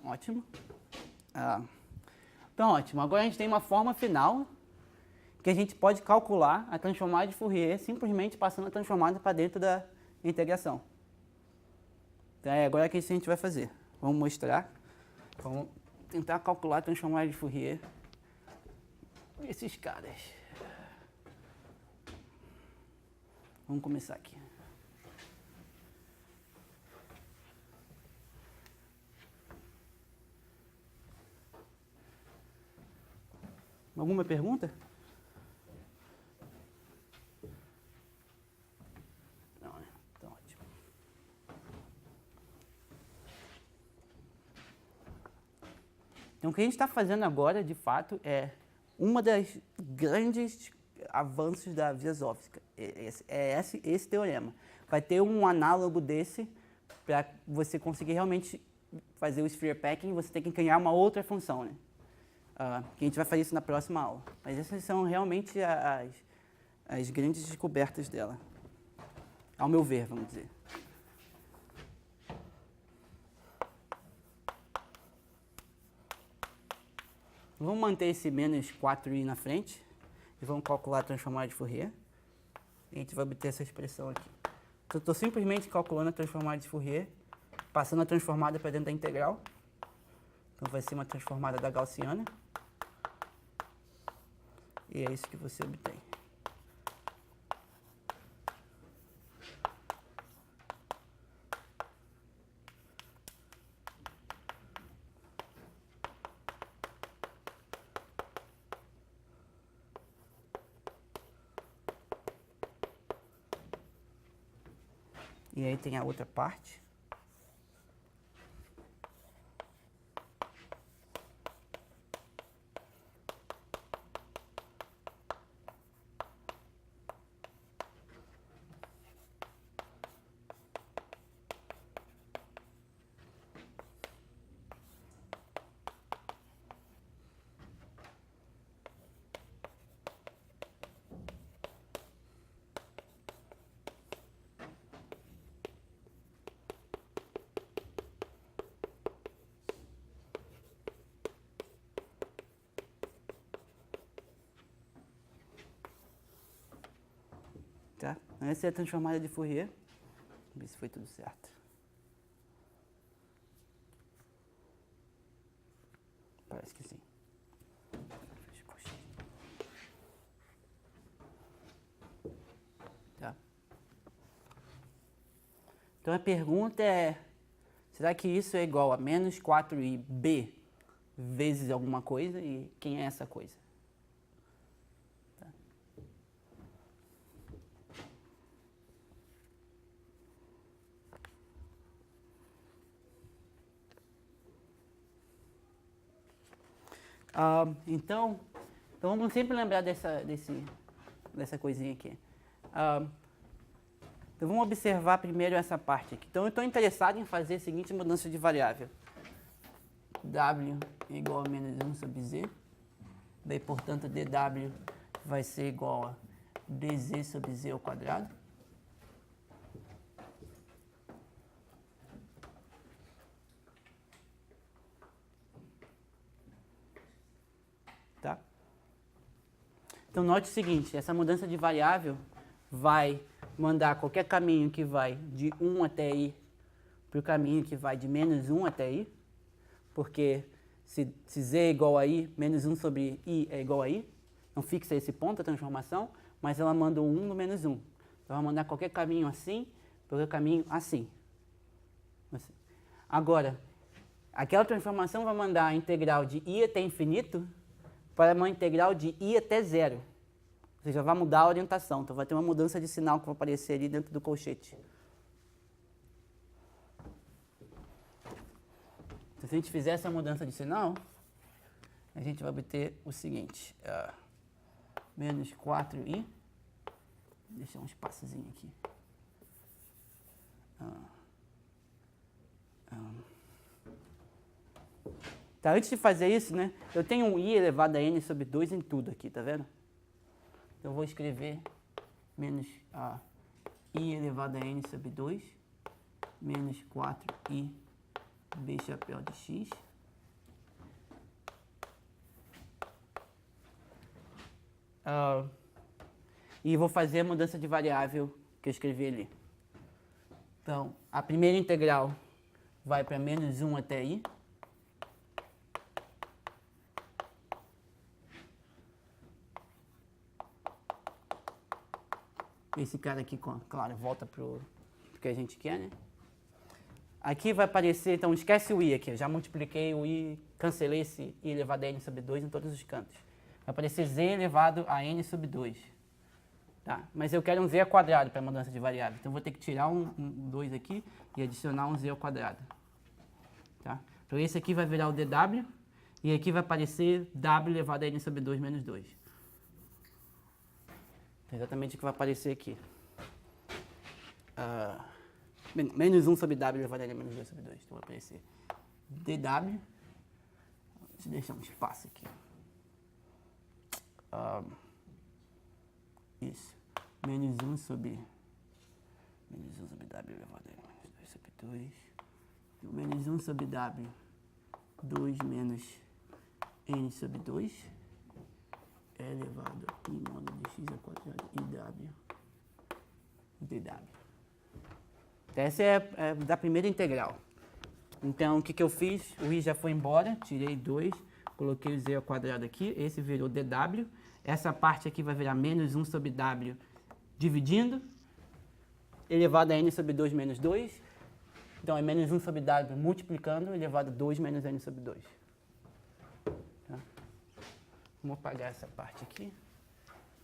Ótimo. Então, ótimo. Agora a gente tem uma forma final que a gente pode calcular a transformada de Fourier simplesmente passando a transformada para dentro da integração. Então, agora é que isso a gente vai fazer. Vamos mostrar. Vamos tentar calcular a transformada de Fourier. Esses caras. Vamos começar aqui. Alguma pergunta? Não, né? Então, ótimo. Então, o que a gente está fazendo agora, de fato, é uma das grandes avanços da filosófica. Esse teorema. Vai ter um análogo desse para você conseguir realmente fazer o sphere packing, você tem que criar uma outra função, né? Que a gente vai fazer isso na próxima aula. Mas essas são realmente as grandes descobertas dela. Ao meu ver, vamos dizer. Vamos manter esse menos 4i na frente e vamos calcular a transformada de Fourier. E a gente vai obter essa expressão aqui. Então, eu estou simplesmente calculando a transformada de Fourier, passando a transformada para dentro da integral. Então, vai ser uma transformada da gaussiana. E é isso que você obtém. E aí tem a outra parte. Tá? Essa é a transformada de Fourier. Vamos ver se foi tudo certo. Parece que sim. Tá? Então a pergunta é, será que isso é igual a menos 4ib vezes alguma coisa? E quem é essa coisa? Então vamos sempre lembrar dessa coisinha aqui. Então vamos observar primeiro essa parte aqui. Então eu estou interessado em fazer a seguinte mudança de variável. W é igual a menos 1 sobre z. Daí, portanto, dw vai ser igual a dz sobre z ao quadrado. Tá? Então, note o seguinte, essa mudança de variável vai mandar qualquer caminho que vai de 1 até i para o caminho que vai de menos 1 até i, porque se z é igual a i, menos 1 sobre i é igual a i, não fixa esse ponto a transformação, mas ela manda o 1 no menos 1. Então, vai mandar qualquer caminho assim, qualquer caminho assim. Agora, aquela transformação vai mandar a integral de i até infinito para uma integral de i até zero. Ou seja, vai mudar a orientação. Então, vai ter uma mudança de sinal que vai aparecer ali dentro do colchete. Então, se a gente fizer essa mudança de sinal, a gente vai obter o seguinte. Menos 4i. Vou deixar um espaçozinho aqui. Tá, antes de fazer isso, né, eu tenho um i elevado a n sobre 2 em tudo aqui, tá vendo? Então, eu vou escrever menos i elevado a n sobre 2, menos 4i b chapéu de x. E vou fazer a mudança de variável que eu escrevi ali. Então, a primeira integral vai para menos 1 até i. Esse cara aqui, claro, volta para o que a gente quer, né? Aqui vai aparecer, então esquece o i aqui, eu já multipliquei o i, cancelei esse i elevado a n sobre 2 em todos os cantos. Vai aparecer z elevado a n sobre 2. Tá? Mas eu quero um z ao quadrado para mudança de variável. Então, eu vou ter que tirar um 2 aqui e adicionar um z ao quadrado. Tá? Então, esse aqui vai virar o dw. E aqui vai aparecer w elevado a n sobre 2 menos 2. É exatamente o que vai aparecer aqui. Menos 1 sobre w elevado a n menos 2 sobre 2. Então vai aparecer dw. Deixa eu deixar um espaço aqui. Isso. Menos 1 sobre w elevado a n menos 2 sobre 2. Então, menos 1 sobre w. 2 menos n sobre 2 é elevado a pi módulo de x ao quadrado e w dw. Essa é da primeira integral. Então, o que eu fiz? O i já foi embora, tirei 2, coloquei o z ao quadrado aqui, esse virou dw. Essa parte aqui vai virar menos 1 sobre w dividindo, elevado a n sobre 2 menos 2. Então, é menos 1 sobre w multiplicando, elevado a 2 menos n sobre 2. Tá? Vamos apagar essa parte aqui.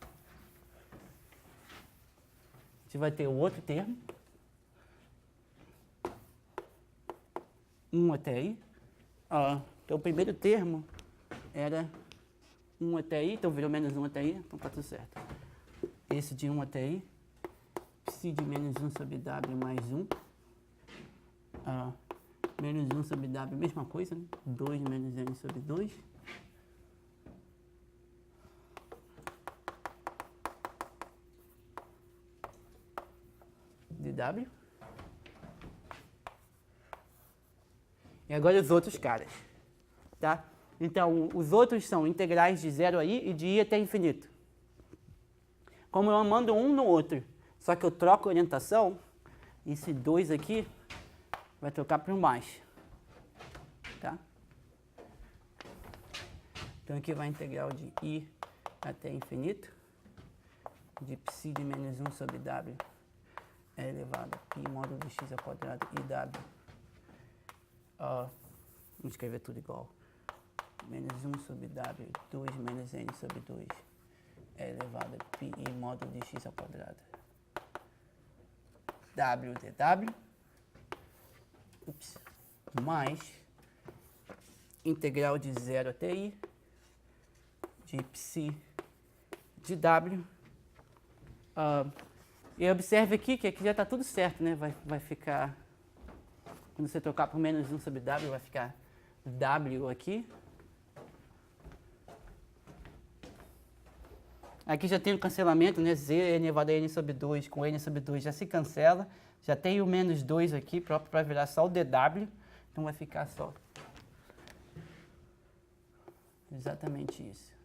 A gente vai ter o outro termo. 1 até aí. Então, o primeiro termo era 1 até aí, então virou menos 1 até aí, então tá tudo certo. Esse de 1 até aí, psi de menos 1 sobre w mais 1. Menos 1 sobre w, mesma coisa, né? 2 menos n sobre 2. dw. E agora os outros caras, tá? Então, os outros são integrais de 0 a i e de i até infinito. Como eu mando um no outro, só que eu troco a orientação, esse 2 aqui vai trocar para o mais, tá? Então, aqui vai a integral de i até infinito, de psi de menos 1 sobre w é elevado a pi módulo de x ao quadrado e w. Vamos escrever tudo igual. Menos 1 sobre w, 2 menos n sobre 2 é elevado a pi módulo de x ao quadrado. W dw. Mais integral de 0 até i de psi de w. E observe aqui que aqui já está tudo certo, né? Vai ficar, quando você trocar por menos 1 sobre w, vai ficar w aqui. Aqui já tem o cancelamento, né? Z elevado a n sobre 2 com n sobre 2 já se cancela. Já tem o menos 2 aqui, próprio para virar só o dw. Então vai ficar só exatamente isso.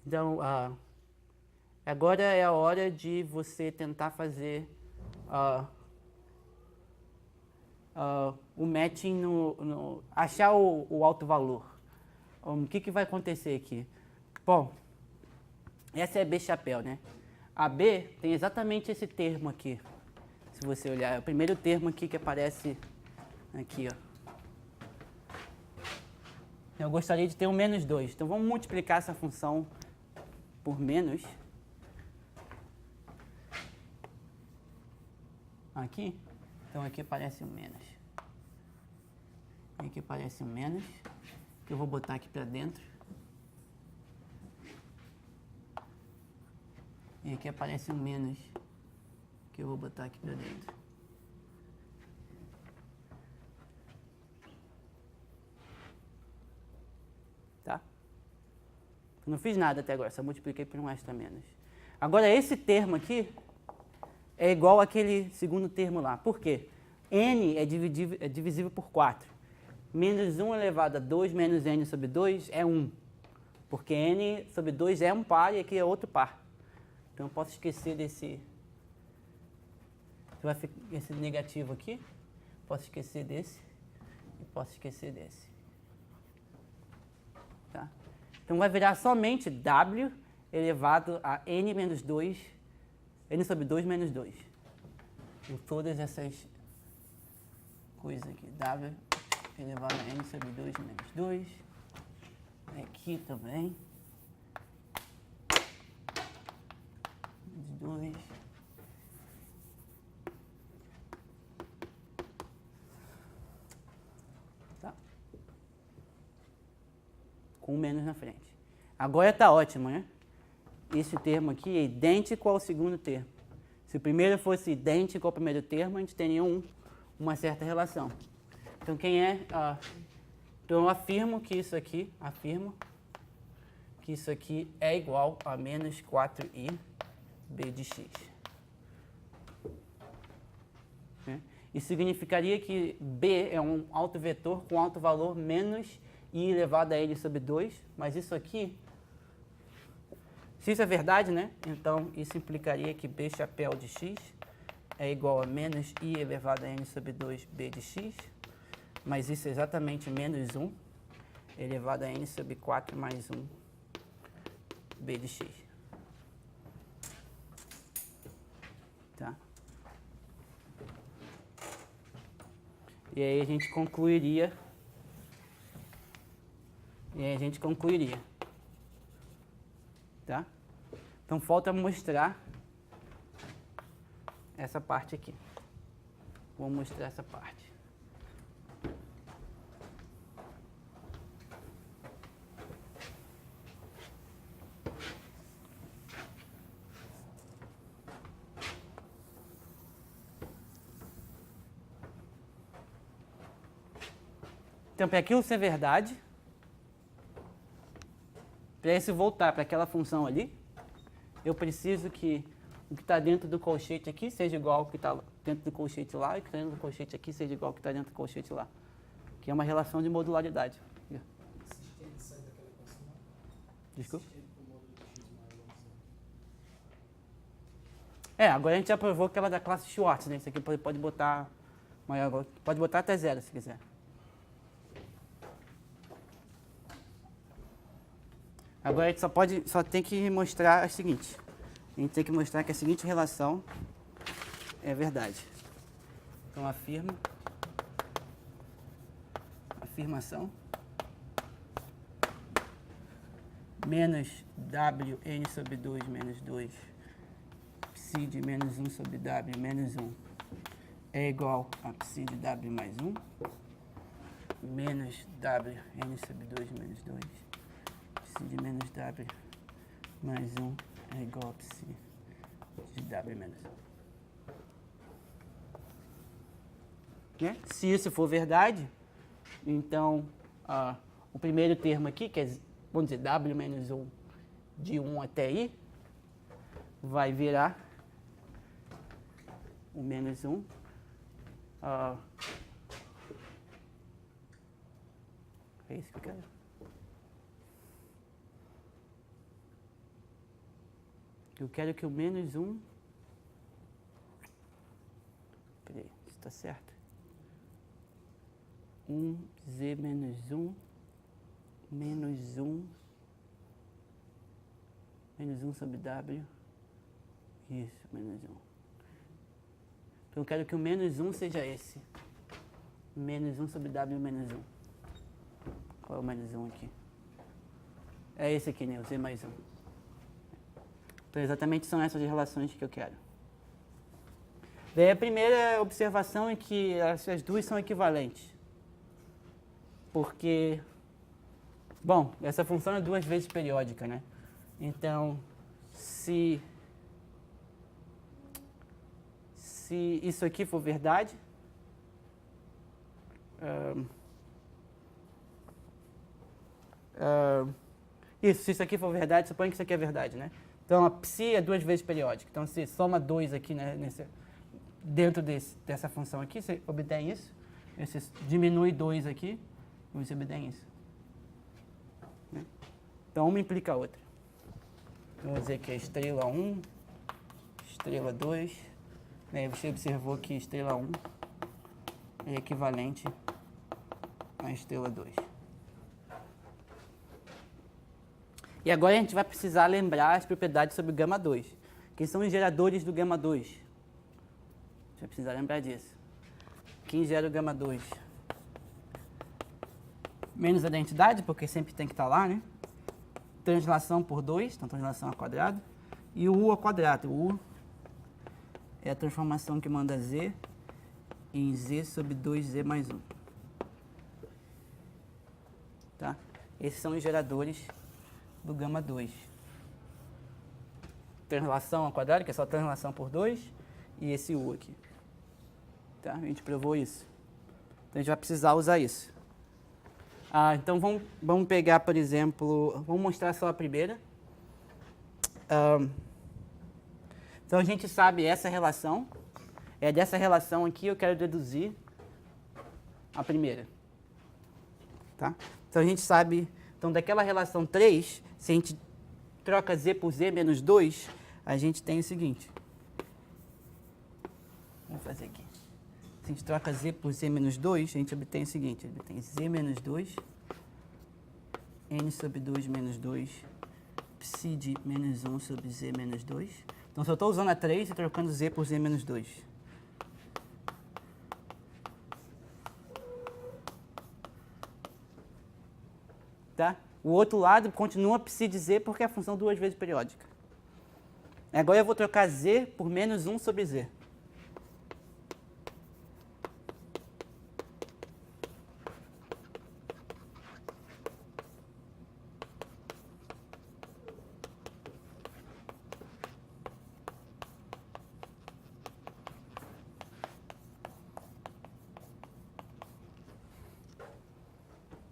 Então, agora é a hora de você tentar fazer o matching, achar o alto valor. O que vai acontecer aqui? Bom, essa é B chapéu, né? A B tem exatamente esse termo aqui. Se você olhar, é o primeiro termo aqui que aparece aqui, ó. Eu gostaria de ter um menos 2. Então, vamos multiplicar essa função por menos. Aqui. Então, aqui aparece um menos. Aqui aparece um menos, que eu vou botar aqui para dentro. E aqui aparece um menos, que eu vou botar aqui para dentro. Tá? Eu não fiz nada até agora, só multipliquei por um extra menos. Agora, esse termo aqui é igual àquele segundo termo lá. Por quê? N é divisível por 4. Menos 1 elevado a 2 menos n sobre 2 é 1. Porque n sobre 2 é um par e aqui é outro par. Então, eu posso esquecer desse negativo aqui. Posso esquecer desse. E posso esquecer desse. Tá? Então, vai virar somente w elevado a n menos 2, n sobre 2 menos 2. por todas essas coisas aqui. W elevado a n sobre 2 menos 2. Aqui também. Menos 2. Tá. Com um menos na frente. Agora tá ótimo, né? Esse termo aqui é idêntico ao segundo termo. Se o primeiro fosse idêntico ao primeiro termo, a gente teria uma certa relação. Então, então eu afirmo que isso aqui é igual a menos 4i b de x. Isso significaria que b é um autovetor com alto valor menos i elevado a n sobre 2, mas isso aqui, se isso é verdade, né? Então, isso implicaria que b chapéu de x é igual a menos i elevado a n sobre 2b de x, mas isso é exatamente menos 1 elevado a n sobre 4 mais 1 b de x. Tá? E aí a gente concluiria. Tá? Então falta mostrar essa parte aqui. Vou mostrar essa parte. Então, para aquilo ser verdade, para isso voltar para aquela função ali, eu preciso que o que está dentro do colchete aqui seja igual ao que está dentro do colchete lá, e o que está dentro do colchete aqui seja igual ao que está dentro do colchete lá. Que é uma relação de modularidade. Desculpa. Agora a gente já provou que ela é da classe Schwartz, né? Isso aqui pode botar maior, pode botar até 0 se quiser. Agora a gente só tem que mostrar o seguinte. A gente tem que mostrar que a seguinte relação é verdade. Então afirmação menos wn sobre 2 menos 2 psi de menos 1 sobre w menos 1 é igual a psi de w mais 1 menos wn sobre 2 menos 2 psi de menos w mais 1 é igual a psi de w menos 1. Né? Se isso for verdade, então o primeiro termo aqui, que é, vamos dizer, w menos 1 de 1 até i, vai virar o menos 1. É isso que eu quero. Eu quero que o menos 1... Peraí, isso está certo? 1z menos 1 menos 1 menos 1 sobre w. Isso, menos 1. Então eu quero que o menos 1 seja esse. Menos 1 sobre w menos 1. Qual é o menos 1 aqui? É esse aqui, né? O z mais 1. Então exatamente são essas relações que eu quero. Daí a primeira observação é que essas duas são equivalentes. Porque, bom, essa função é 2 vezes periódica, né? Então, se isso aqui for verdade, se isso aqui for verdade, suponha que isso aqui é verdade, né? Então, a psi é 2 vezes periódica. Então, se soma 2 aqui, né, dentro dessa função aqui, você obtém isso. Você diminui 2 aqui, e você obtém isso. Né? Então, uma implica a outra. Eu vou dizer que é estrela 1, estrela 2. Né, você observou que estrela 1 é equivalente à estrela 2. E agora a gente vai precisar lembrar as propriedades sobre o gama 2, que são os geradores do gama 2. Você vai precisar lembrar disso. 15 era o gama 2. Menos a identidade, porque sempre tem que estar lá, né? Translação por 2, então translação ao quadrado. E o U ao quadrado. O U é a transformação que manda Z em Z sobre 2Z mais 1. Tá? Esses são os geradores do gama 2. Translação ao quadrado, que é só translação por 2, e esse U aqui. Tá? A gente provou isso. Então a gente vai precisar usar isso. Então vamos pegar, por exemplo, vamos mostrar só a primeira. Então a gente sabe essa relação. É dessa relação aqui eu quero deduzir a primeira. Tá? Então a gente sabe, então daquela relação 3, se a gente troca Z por Z menos 2, a gente tem o seguinte. Vamos fazer aqui. Se a gente troca Z por Z menos 2, a gente obtém o seguinte. Obtém Z menos 2, N sobre 2 menos 2, psi de menos 1 sobre Z menos 2. Então, se eu estou usando a 3 e trocando Z por Z menos 2. Tá? O outro lado continua psi de Z porque é a função duas vezes periódica. Agora eu vou trocar Z por menos 1 sobre Z.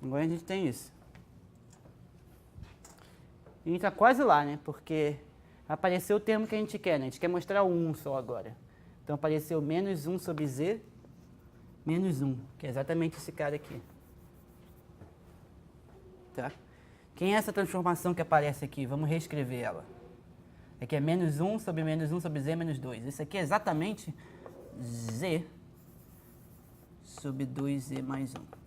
Agora a gente tem isso. A gente está quase lá, né? Porque apareceu o termo que a gente quer, né? A gente quer mostrar o 1 só agora. Então apareceu menos 1 sobre Z, menos 1, que é exatamente esse cara aqui. Tá? Quem é essa transformação que aparece aqui? Vamos reescrever ela. Aqui é menos 1 sobre Z menos 2. Isso aqui é exatamente Z sobre 2Z mais 1.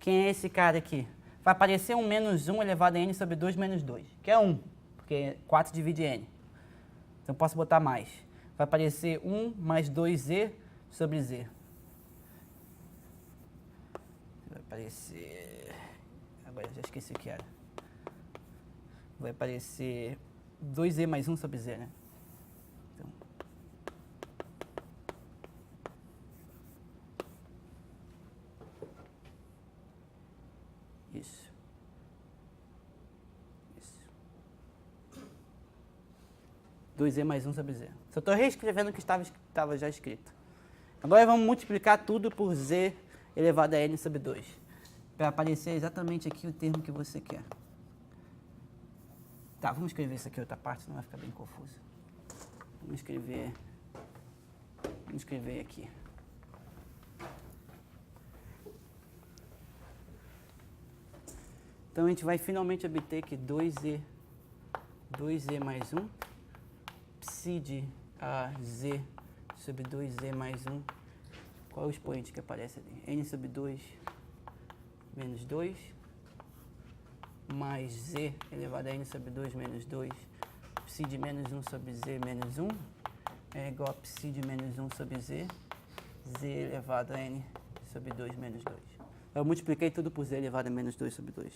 Quem é esse cara aqui? Vai aparecer um menos 1 elevado a n sobre 2 menos 2, que é 1, porque 4 divide n. Então, posso botar mais. Vai aparecer 1 mais 2z sobre z. Vai aparecer... Agora, já esqueci o que era. Vai aparecer 2z mais 1 sobre z, né? Então, isso. 2z mais 1 sobre z. Só estou reescrevendo o que estava já escrito. Agora vamos multiplicar tudo por z elevado a n sobre 2. Para aparecer exatamente aqui o termo que você quer. Tá, vamos escrever isso aqui outra parte, senão vai ficar bem confuso. Vamos escrever aqui. Então a gente vai finalmente obter que 2z mais 1 psi de z sobre 2z mais 1, qual é o expoente que aparece ali? N sobre 2 menos 2 mais z elevado a n sobre 2 menos 2, psi de menos 1 sobre z menos 1 é igual a psi de menos 1 sobre z, z elevado a n sobre 2 menos 2. Eu multipliquei tudo por z elevado a menos 2 sobre 2.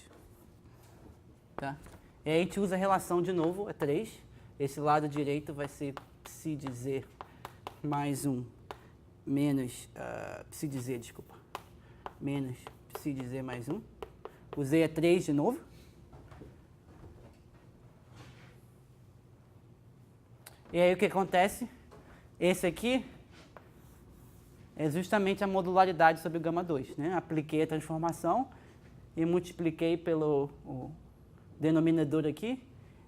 Tá? E aí a gente usa a relação de novo, é 3. Esse lado direito vai ser psi de z mais 1 menos, psi de z, desculpa, menos psi de z mais 1. O z é 3 de novo. E aí o que acontece? Esse aqui é justamente a modularidade sobre o gama 2. Né? Apliquei a transformação e multipliquei pelo denominador aqui,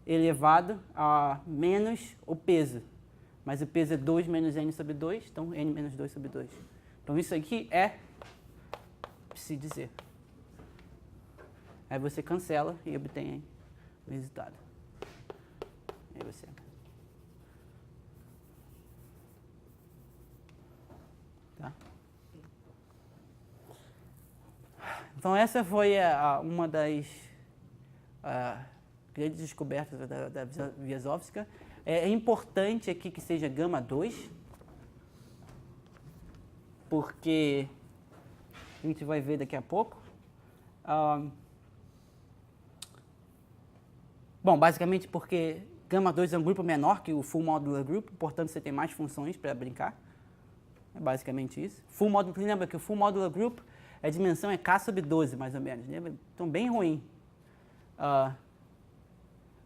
elevado a menos o peso. Mas o peso é 2 menos n sobre 2, então n menos 2 sobre 2. Então isso aqui é psi de z. Aí você cancela e obtém o resultado. Aí você... Tá? Então essa foi uma das grandes descobertas da Wiazowska. É importante aqui que seja gama 2, porque a gente vai ver daqui a pouco. Bom, basicamente porque gama 2 é um grupo menor que o Full Modular Group, portanto você tem mais funções para brincar. É basicamente isso. Lembra que o Full Modular Group, a dimensão é K sobre 12, mais ou menos. Né? Então, bem ruim.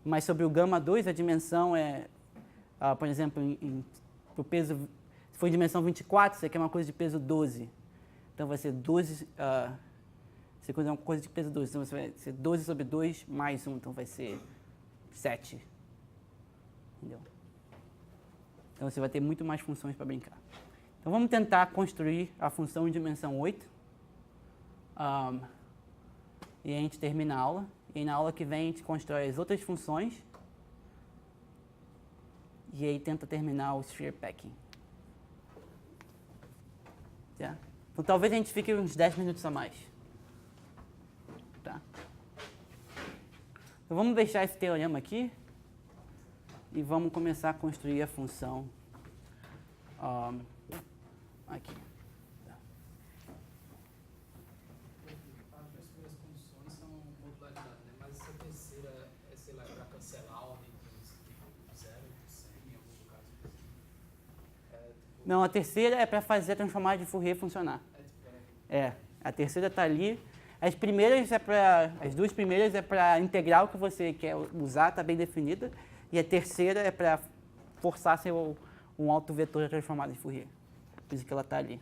Mas sobre o gama 2, a dimensão é, por exemplo, pro peso, se for em dimensão 24, você quer uma coisa de peso 12. Então, vai ser 12, você quer uma coisa de peso 12. Então, vai ser 12 sobre 2 mais 1, então vai ser 7. Entendeu? Então, você vai ter muito mais funções para brincar. Então, vamos tentar construir a função em dimensão 8. E a gente termina a aula. E na aula que vem a gente constrói as outras funções. E aí tenta terminar o Sphere Packing. Tá? Então, talvez a gente fique uns 10 minutos a mais. Tá? Então, vamos deixar esse teorema aqui. E vamos começar a construir a função aqui. As primeiras condições são modularidade, né? Mas essa terceira é, sei lá, para cancelar a ordem de 0 e 100, em alguns casos. Não, a terceira é para fazer a transformada de Fourier funcionar. A terceira está ali. As duas primeiras é para a integral que você quer usar, está bem definida. E a terceira é para forçar um autovetor de transformada de Fourier. Por isso que ela está ali.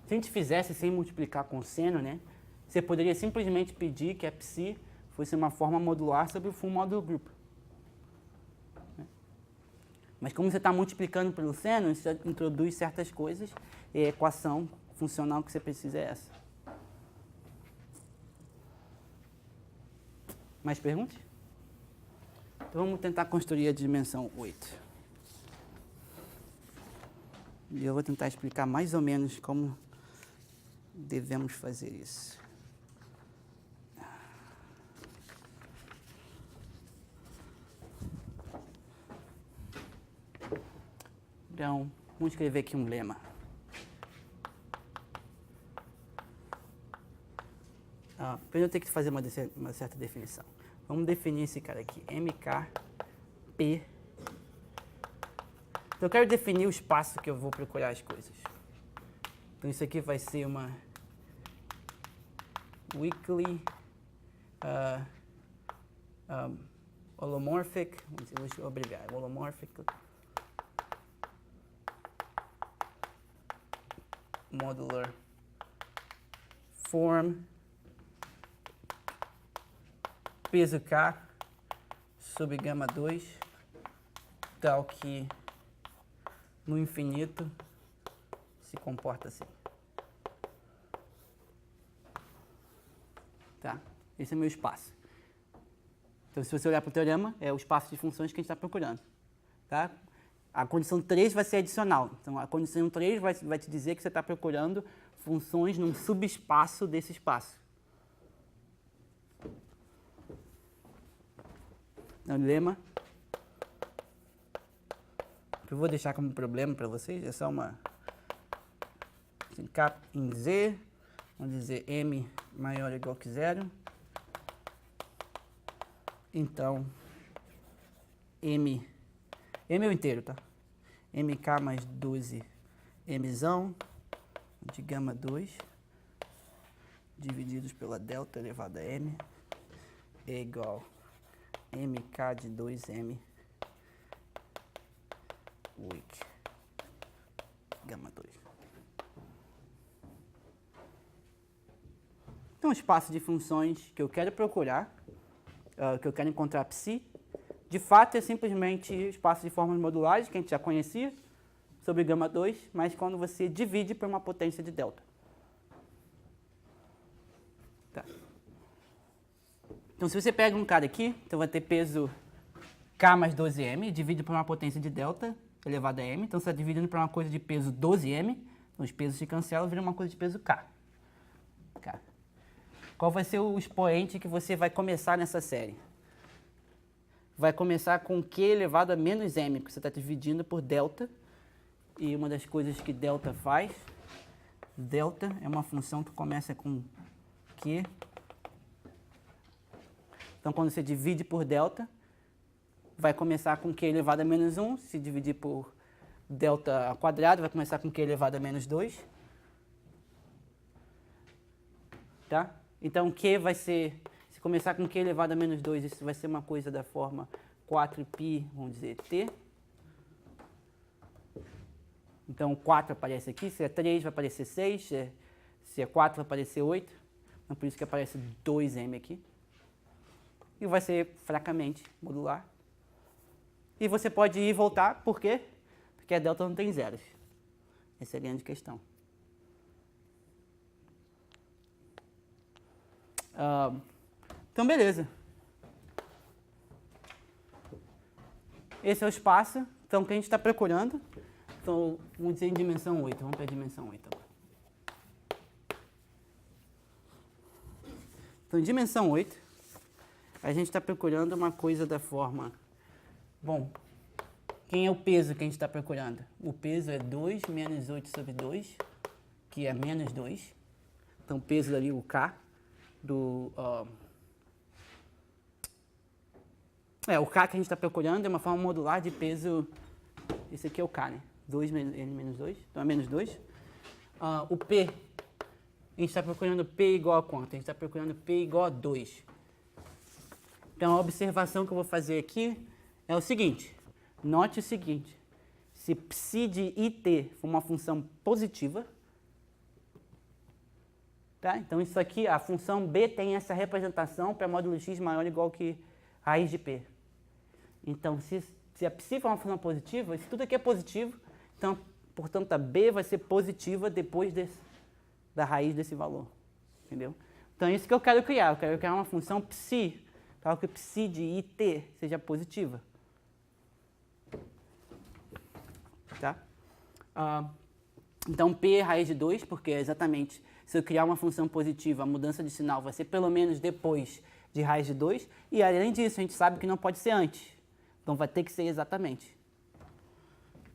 Se a gente fizesse sem multiplicar com seno, né, você poderia simplesmente pedir que a psi fosse uma forma modular sobre o Full Modular Group. Mas como você está multiplicando pelo seno, isso introduz certas coisas e a equação funcional que você precisa é essa. Mais perguntas? Então vamos tentar construir a dimensão 8. E eu vou tentar explicar mais ou menos como devemos fazer isso. Então, vamos escrever aqui um lema. Primeiro eu tenho que fazer uma certa definição. Vamos definir esse cara aqui, MKP. Então eu quero definir o espaço que eu vou procurar as coisas. Então isso aqui vai ser uma weakly holomorphic, obrigado, holomorphic modular form, peso K sobre gama 2, tal que no infinito se comporta assim. Tá? Esse é meu espaço. Então, se você olhar para o teorema, é o espaço de funções que a gente está procurando. Tá? A condição 3 vai ser adicional. Então, a condição 3 vai te dizer que você está procurando funções num subespaço desse espaço. Então, lema. Eu vou deixar como problema para vocês, é só uma... Assim, K em Z, vamos dizer M maior ou igual que 0. Então, M é o inteiro, tá? MK mais 12 Mzão de gama 2 divididos pela delta elevado a M é igual a MK de 2M weak gama 2. Então, o espaço de funções que eu quero procurar, que eu quero encontrar psi, de fato é simplesmente o espaço de formas modulares, que a gente já conhecia, sobre gama 2, mas quando você divide por uma potência de delta. Tá. Então, se você pega um cara aqui, então vai ter peso K mais 12M, divide por uma potência de delta elevado a M. Então, você está dividindo para uma coisa de peso 12M, Os pesos se cancelam, vira uma coisa de peso K. K. Qual vai ser o expoente que você vai começar nessa série? Vai começar com Q elevado a menos M, que você está dividindo por delta. E uma das coisas que delta faz, delta é uma função que começa com Q. Então, quando você divide por delta, vai começar com Q elevado a menos 1. Se dividir por delta ao quadrado, vai começar com Q elevado a menos 2. Tá? Então, Q vai ser, se começar com Q elevado a menos 2, isso vai ser uma coisa da forma 4π, vamos dizer, T. Então, 4 aparece aqui, se é 3 vai aparecer 6, se é 4 vai aparecer 8. Então, por isso que aparece 2m aqui. E vai ser fracamente modular. E você pode ir e voltar, por quê? Porque a delta não tem zeros. Essa é a grande questão. Então, beleza. Esse é o espaço. Então, o que a gente está procurando? Então, vamos dizer em dimensão 8. Vamos para a dimensão 8 agora. Então, em dimensão 8, a gente está procurando uma coisa da forma... Bom, quem é o peso que a gente está procurando? O peso é 2 menos 8 sobre 2, que é menos 2. Então, o peso ali, o K, o K que a gente está procurando é uma forma modular de peso... Esse aqui é o K, né? 2 menos 2, então é menos 2. O P, a gente está procurando P igual a quanto? A gente está procurando P igual a 2. Então, a observação que eu vou fazer aqui é o seguinte. Note o seguinte. Se psi de IT for uma função positiva, tá? Então, isso aqui, a função B tem essa representação para módulo x maior ou igual que raiz de P. Então, se a psi for uma função positiva, se tudo aqui é positivo, então, portanto, a B vai ser positiva depois da raiz desse valor. Entendeu? Então, é isso que eu quero criar. Eu quero criar uma função psi, para que psi de IT seja positiva. Tá? Então, P é raiz de 2, porque é exatamente, se eu criar uma função positiva, a mudança de sinal vai ser pelo menos depois de raiz de 2. E, além disso, a gente sabe que não pode ser antes. Então, vai ter que ser exatamente.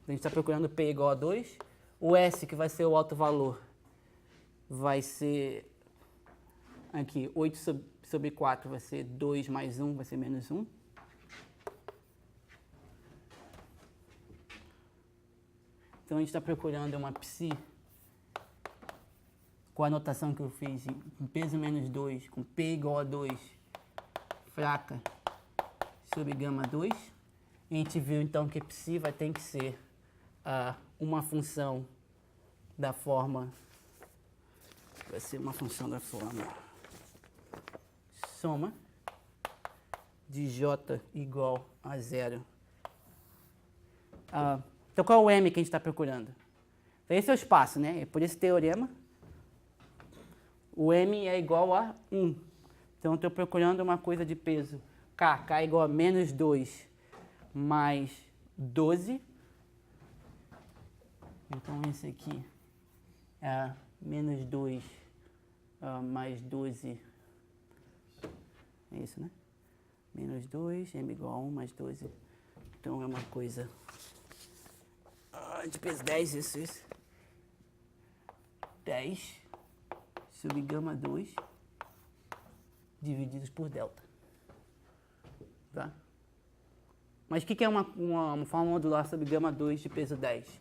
A gente está procurando P igual a 2. O S, que vai ser o alto valor, vai ser... Aqui, 8 sobre 4 vai ser 2 mais 1, vai ser menos 1. Então, a gente está procurando uma psi com a notação que eu fiz, com peso menos 2, com P igual a 2, fraca, sobre gama 2. E a gente viu, então, que psi vai ter que ser uma função da forma... Vai ser uma função da forma... Soma de J igual a 0. Então, qual é o M que a gente está procurando? Então, esse é o espaço, né? Por esse teorema, o M é igual a 1. Então, eu estou procurando uma coisa de peso K. K é igual a menos 2 mais 12. Então, esse aqui é menos 2 mais 12. É isso, né? Menos 2, M igual a 1 mais 12. Então, é uma coisa de peso 10, isso. 10 sobre gama 2 divididos por delta. Tá? Mas o que é uma forma modular sobre gama 2 de peso 10?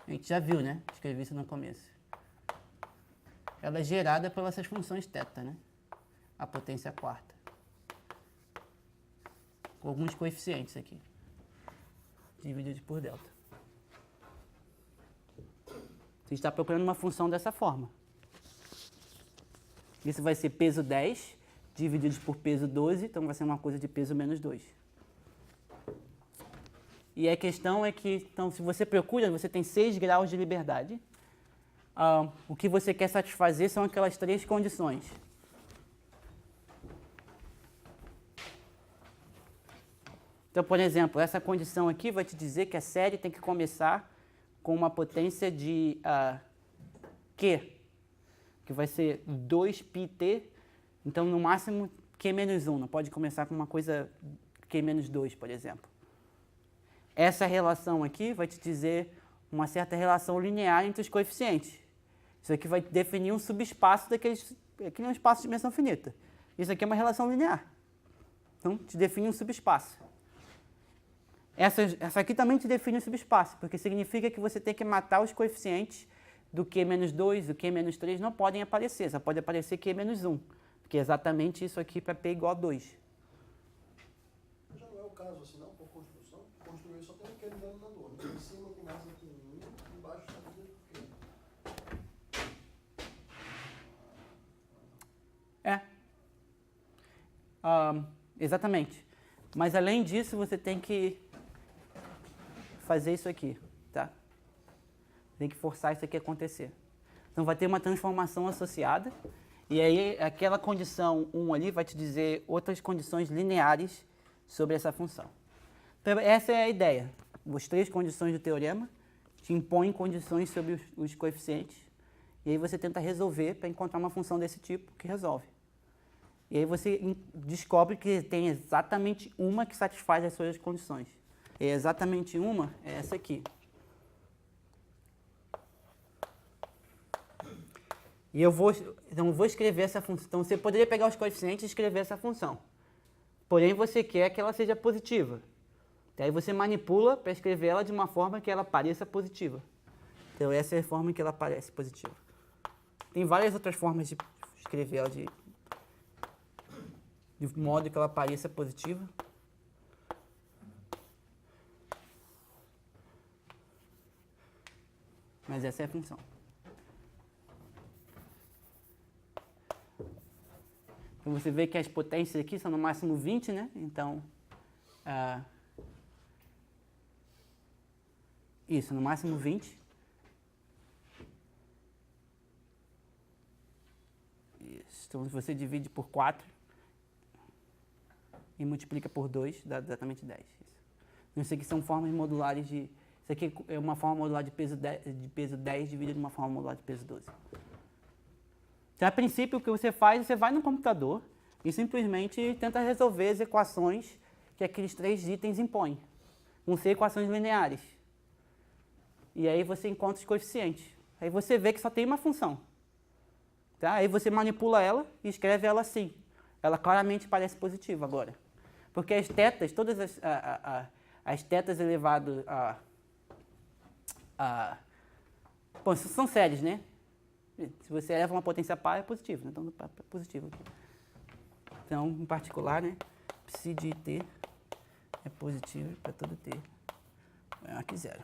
A gente já viu, né? Escrevi isso no começo. Ela é gerada pelas essas funções θ, né? A potência quarta. Com alguns coeficientes aqui. Divididos por delta. Você está procurando uma função dessa forma. Isso vai ser peso 10 divididos por peso 12, então vai ser uma coisa de peso menos 2. E a questão é que, então, se você procura, você tem 6 graus de liberdade. O que você quer satisfazer são aquelas 3 condições. Então, por exemplo, essa condição aqui vai te dizer que a série tem que começar com uma potência de Q, que vai ser 2πt, então no máximo Q menos 1, não pode começar com uma coisa Q menos 2, por exemplo. Essa relação aqui vai te dizer uma certa relação linear entre os coeficientes. Isso aqui vai definir um subespaço daqueles, aqui é um espaço de dimensão finita. Isso aqui é uma relação linear. Então, te define um subespaço. Essa aqui também te define um subespaço, porque significa que você tem que matar os coeficientes do Q menos 2, do Q menos 3, não podem aparecer, só pode aparecer Q menos 1, porque é exatamente isso aqui para P igual a 2. Já não é o caso assim, não, por construção. Construir só tem aquele denominador. Em cima começa com 1, embaixo está com Q. Exatamente. Mas além disso, você tem que fazer isso aqui, tá? Tem que forçar isso aqui a acontecer. Então vai ter uma transformação associada, e aí aquela condição 1 ali vai te dizer outras condições lineares sobre essa função. Então, essa é a ideia. As 3 condições do teorema te impõem condições sobre os coeficientes, e aí você tenta resolver para encontrar uma função desse tipo que resolve. E aí você descobre que tem exatamente uma que satisfaz as suas condições. E exatamente uma é essa aqui. E eu vou escrever essa função. Então você poderia pegar os coeficientes e escrever essa função. Porém, você quer que ela seja positiva. Daí você manipula para escrever ela de uma forma que ela pareça positiva. Então essa é a forma em que ela parece positiva. Tem várias outras formas de escrever ela de modo que ela pareça positiva. Mas essa é a função. Então você vê que as potências aqui são no máximo 20, né? Então, isso, no máximo 20. Isso. Então você divide por 4 e multiplica por 2, dá exatamente 10. Isso aqui são formas modulares de... Isso aqui é uma forma modular de peso 10 dividido uma forma modular de peso 12. Então, a princípio, o que você faz, você vai no computador e simplesmente tenta resolver as equações que aqueles 3 itens impõem. Vão ser equações lineares. E aí você encontra os coeficientes. Aí você vê que só tem uma função. Tá? Aí você manipula ela e escreve ela assim. Ela claramente parece positiva agora. Porque as tetas, todas as tetas elevado a... Bom, são séries, né? Se você eleva uma potência par, é positivo, né? Então é positivo aqui. Então, em particular, né? Psi de t é positivo para todo t. É aqui 0.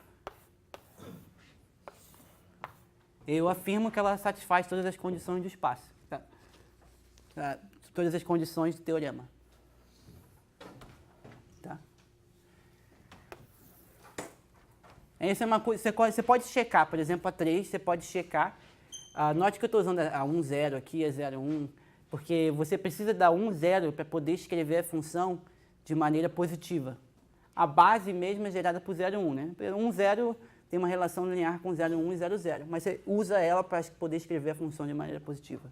Eu afirmo que ela satisfaz todas as condições do espaço. Tá? Todas as condições do teorema. Tá? Essa é uma coisa, você pode checar, por exemplo, a 3, você pode checar. Note que eu estou usando a 1, 0 aqui, a 0, 1, porque você precisa da 1, 0 para poder escrever a função de maneira positiva. A base mesmo é gerada por 0, 1, né? 1, 0 tem uma relação linear com 0, 1 e 0, 0, mas você usa ela para poder escrever a função de maneira positiva.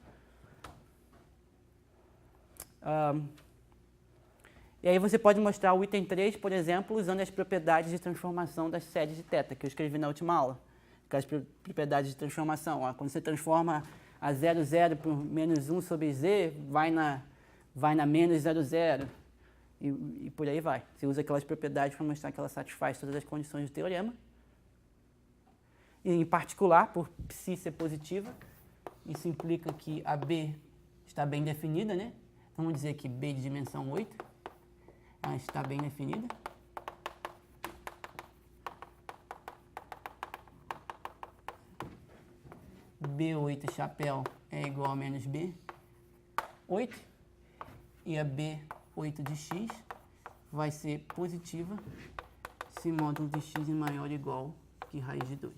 E aí você pode mostrar o item 3, por exemplo, usando as propriedades de transformação das séries de θ, que eu escrevi na última aula. Aquelas propriedades de transformação. Quando você transforma a 0, 0 por menos 1 sobre z, vai na menos 0, 0. E por aí vai. Você usa aquelas propriedades para mostrar que ela satisfaz todas as condições do teorema. E, em particular, por psi ser positiva, isso implica que a B está bem definida, né? Então, vamos dizer que B de dimensão 8, ela está bem definida. B8 chapéu é igual a menos B8. E a B8 de x vai ser positiva se módulo de x é maior ou igual que raiz de 2.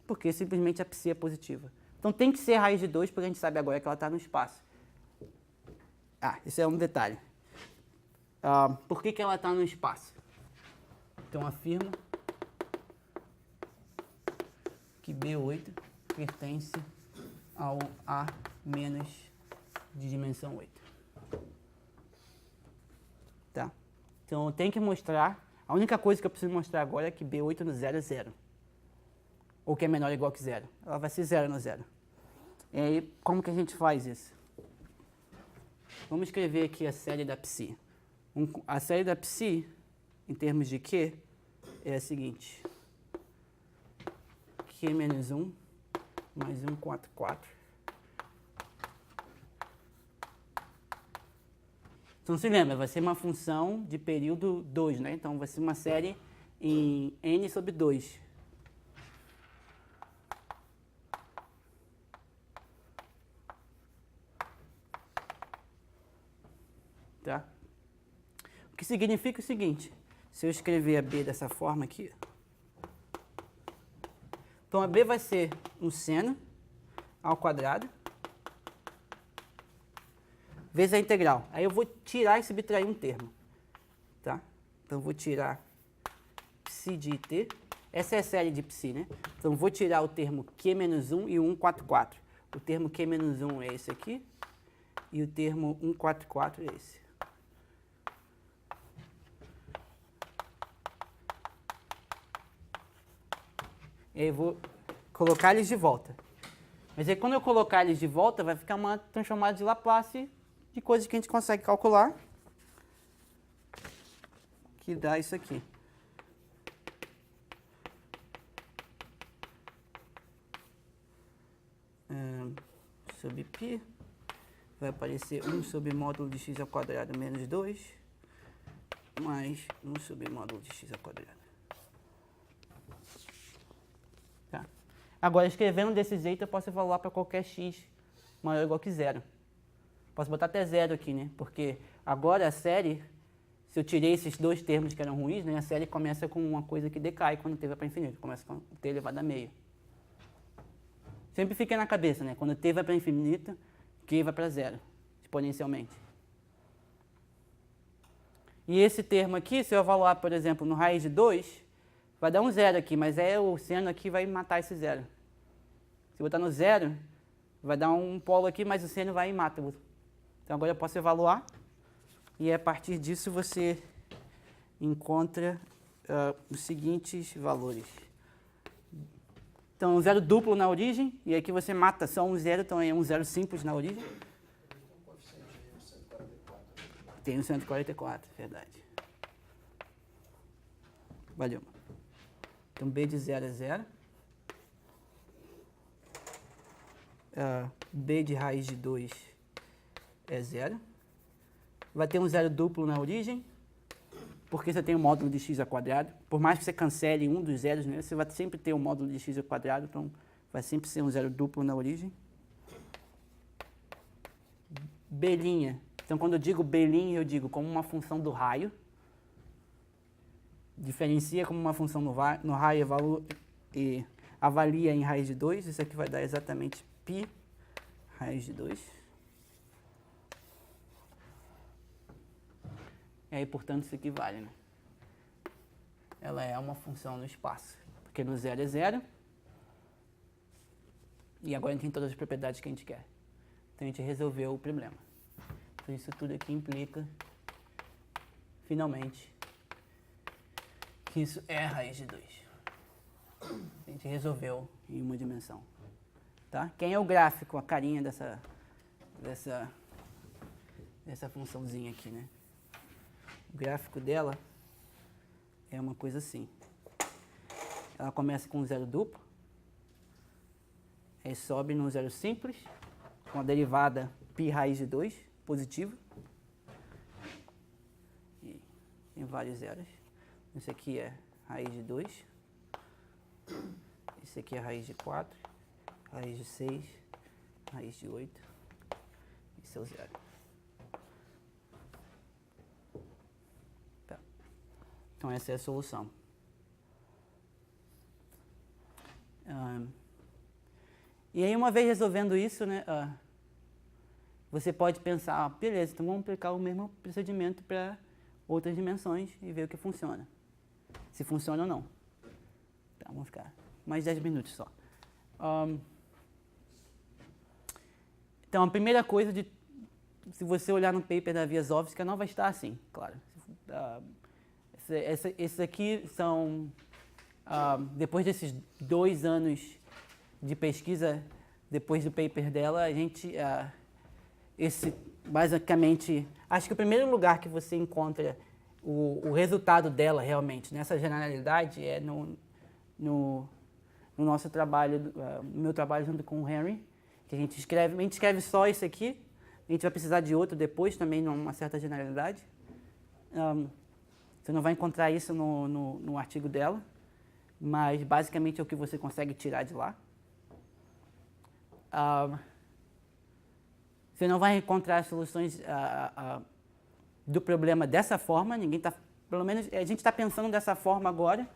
Porque simplesmente a psi é positiva. Então tem que ser raiz de 2, porque a gente sabe agora que ela está no espaço. Esse é um detalhe. Por que ela está no espaço? Então afirma que B8 pertence ao A menos de dimensão 8. Tá? Então eu tenho que mostrar, a única coisa que eu preciso mostrar agora é que B8 no 0 é 0. Ou que é menor ou igual que 0. Ela vai ser 0 no 0. E aí, como que a gente faz isso? Vamos escrever aqui a série da psi. A série da psi, em termos de Q, é a seguinte. Q menos 1 mais 1, 4, 4. Então, se lembra, vai ser uma função de período 2, né? Então, vai ser uma série em n sobre 2. Tá? O que significa o seguinte, se eu escrever a B dessa forma aqui, então a B vai ser um seno ao quadrado vezes a integral. Aí eu vou tirar e subtrair um termo. Tá? Então eu vou tirar psi de it. Essa é a série de psi, né? Então eu vou tirar o termo Q menos 1 e o 144. O termo Q menos 1 é esse aqui e o termo 144 é esse. E aí eu vou colocar eles de volta. Mas aí quando eu colocar eles de volta, vai ficar uma transformada de Laplace de coisas que a gente consegue calcular, que dá isso aqui. Sobre π, vai aparecer 1 sobre módulo de x ao quadrado menos 2, mais 1 sobre módulo de x ao quadrado. Tá. Agora, escrevendo desse jeito, eu posso evaluar para qualquer x maior ou igual que 0. Posso botar até 0 aqui, né? Porque agora a série, se eu tirei esses dois termos que eram ruins, né? A série começa com uma coisa que decai quando t vai para infinito. Começa com t elevado a meio. Sempre fica na cabeça, né? Quando t vai para infinito, q vai para 0, exponencialmente. E esse termo aqui, se eu evaluar, por exemplo, no raiz de 2, vai dar um 0 aqui, mas o seno aqui vai matar esse 0. Se eu botar no 0, vai dar um polo aqui, mas o seno vai e mata. Então agora eu posso evaluar, e a partir disso você encontra os seguintes valores. Então, um zero duplo na origem, e aqui você mata só um zero, então é um zero simples na origem. Tem um 144, verdade. Valeu. Então, B de 0 é 0. B de raiz de 2 é 0. Vai ter um zero duplo na origem, porque você tem o módulo de x ao quadrado. Por mais que você cancele um dos zeros, né, você vai sempre ter o módulo de x ao quadrado, então vai sempre ser um zero duplo na origem. B'. Então, quando eu digo B', eu digo como uma função do raio. Diferencia como uma função no raio e avalia em raiz de 2. Isso aqui vai dar exatamente π raiz de 2. E aí, portanto, isso aqui vale, né? Ela é uma função no espaço, porque no 0 é 0. E agora a gente tem todas as propriedades que a gente quer. Então, a gente resolveu o problema. Então, isso tudo aqui implica, finalmente, que isso é a raiz de 2. A gente resolveu em uma dimensão. Tá? Quem é o gráfico, a carinha dessa funçãozinha aqui, né? O gráfico dela é uma coisa assim. Ela começa com um zero duplo, aí sobe num zero simples, com a derivada π raiz de 2, positiva. E tem vários zeros. Esse aqui é raiz de 2. Esse aqui é raiz de 4, raiz de 6, raiz de 8. Esse é o zero. Então, essa é a solução. E aí, uma vez resolvendo isso, né, você pode pensar, beleza, então vamos aplicar o mesmo procedimento para outras dimensões e ver o que funciona. se funciona ou não. Tá, vamos ficar mais 10 minutos só. Então, a primeira coisa, se você olhar no paper da Viazovska, não vai estar assim, claro. Esses aqui são, depois desses 2 anos de pesquisa, depois do paper dela, a gente, basicamente, acho que o primeiro lugar que você encontra o resultado dela realmente, nessa generalidade, é no nosso trabalho, no meu trabalho junto com o Henry, que a gente escreve só isso aqui, a gente vai precisar de outro depois também, numa certa generalidade. Você não vai encontrar isso no artigo dela, mas basicamente é o que você consegue tirar de lá. Você não vai encontrar soluções do problema dessa forma, pelo menos a gente está pensando dessa forma agora.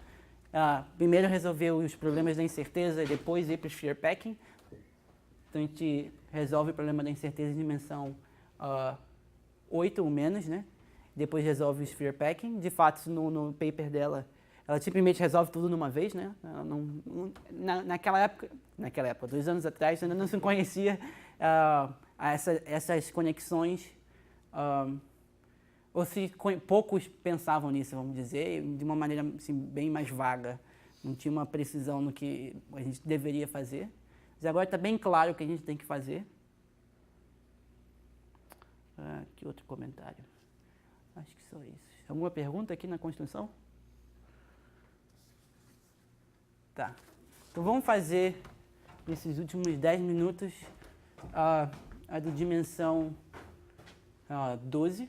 Primeiro resolver os problemas da incerteza e depois ir para o sphere packing. Então a gente resolve o problema da incerteza em dimensão 8 ou menos, né? Depois resolve o sphere packing. De fato, no paper dela, ela simplesmente resolve tudo de uma vez, né? Ela naquela época, 2 anos atrás, ainda não se conhecia essas conexões, ou se poucos pensavam nisso, vamos dizer, de uma maneira assim, bem mais vaga. Não tinha uma precisão no que a gente deveria fazer. Mas agora está bem claro o que a gente tem que fazer. Que outro comentário? Acho que só isso. Alguma pergunta aqui na construção? Tá. Então vamos fazer, nesses últimos 10 minutos, a de dimensão 12.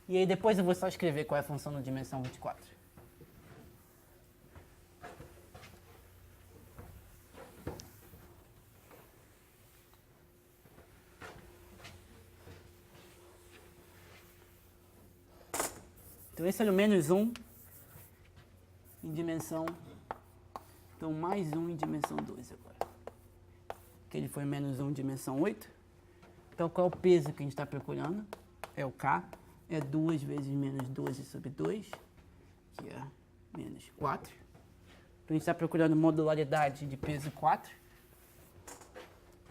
E aí depois eu vou só escrever qual é a função da dimensão 24. Então esse era o -1 em dimensão, então mais 1 em dimensão 12 agora. Que ele foi -1 em dimensão 8. Então qual é o peso que a gente está procurando? É o K, é 2 vezes -12 sobre 2, que é -4. Então a gente está procurando modularidade de peso 4.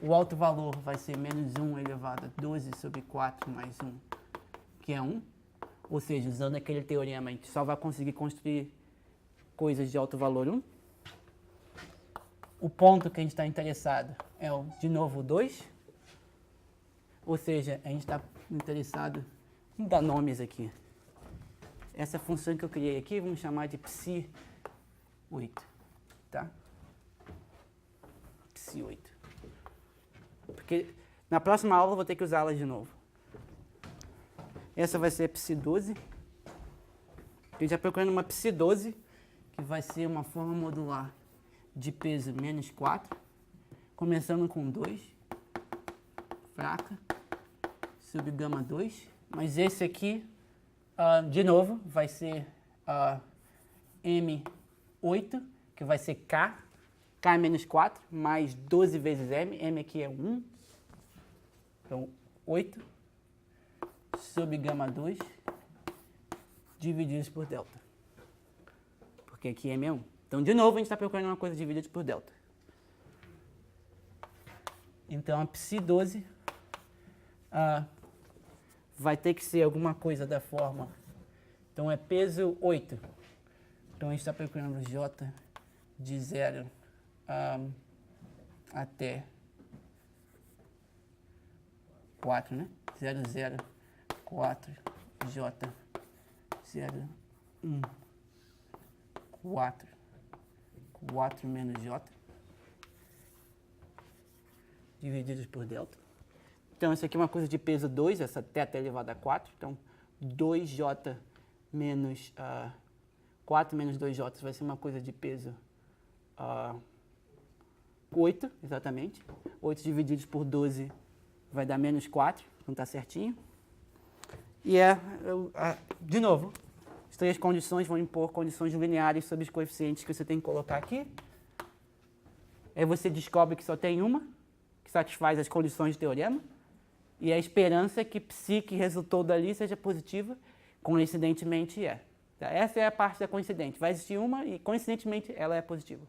O alto valor vai ser -1 elevado a 12 sobre 4 mais 1, que é 1. Ou seja, usando aquele teorema, a gente só vai conseguir construir coisas de alto valor 1. O ponto que a gente está interessado é, de novo, o 2. Ou seja, a gente está interessado em dar nomes aqui. Essa função que eu criei aqui, vamos chamar de psi8. Tá? Psi8. Porque na próxima aula eu vou ter que usá-la de novo. Essa vai ser psi12. A gente está procurando uma psi12, que vai ser uma forma modular de peso -4, começando com 2, fraca, sobre gama 2. Mas esse aqui, de novo, vai ser M8, que vai ser K é -4, mais 12 vezes M. M aqui é 1. Então, 8 sobre gama 2 divididos por delta. Porque aqui M é 1. Então, de novo, a gente está procurando uma coisa dividida por delta. Então, a psi12 vai ter que ser alguma coisa da forma. Então, é peso 8. Então, a gente está procurando J de 0 até 4, né? 0, 0, 4, J, 0, 1, 4, 4 menos J, divididos por delta. Então, isso aqui é uma coisa de peso 2, essa θ elevado a 4. Então, 2J menos 4 menos 2J vai ser uma coisa de peso 8, exatamente. 8 divididos por 12 vai dar -4, então está certinho. E de novo, as 3 condições vão impor condições lineares sobre os coeficientes que você tem que colocar aqui. Aí você descobre que só tem uma, que satisfaz as condições do teorema. E a esperança é que psi que resultou dali seja positiva, coincidentemente é. Tá? Essa é a parte da coincidente. Vai existir uma e, coincidentemente, ela é positiva.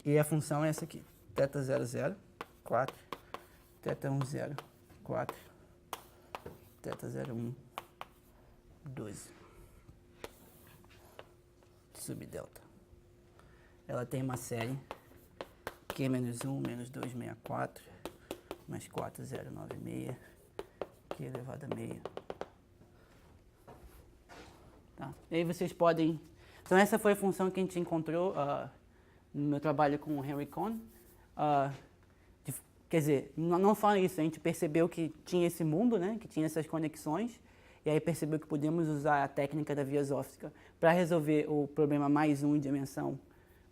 E a função é essa aqui. Θ 0, 0, 4. Θ 1, 0, 4. Θ 0, 1, 12. Subdelta. Ela tem uma série Q menos 1, menos 2, 64, mais 4, 0, 9, 6, Q elevado a meio. Tá. E aí vocês podem... Então essa foi a função que a gente encontrou no meu trabalho com o Henry Kohn. Quer dizer, não só isso, a gente percebeu que tinha esse mundo, né, que tinha essas conexões, e aí percebeu que podíamos usar a técnica da Wiazowska para resolver o problema mais 1 em dimensão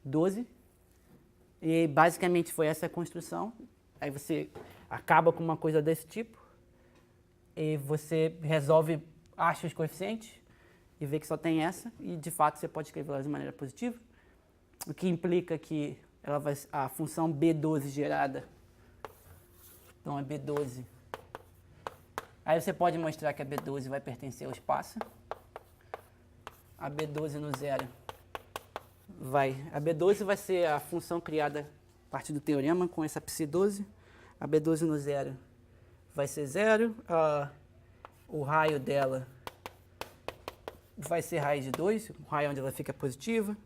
12. E basicamente foi essa a construção. Aí você acaba com uma coisa desse tipo, e você resolve, acha os coeficientes, e vê que só tem essa, e de fato você pode escrevê-la de maneira positiva, o que implica que a função B12 gerada, então é B12. Aí você pode mostrar que a B12 vai pertencer ao espaço. A B12 no zero a B12 vai ser a função criada a partir do teorema com essa psi12. A B12 no zero vai ser 0. O raio dela vai ser raiz de 2, o raio onde ela fica positiva.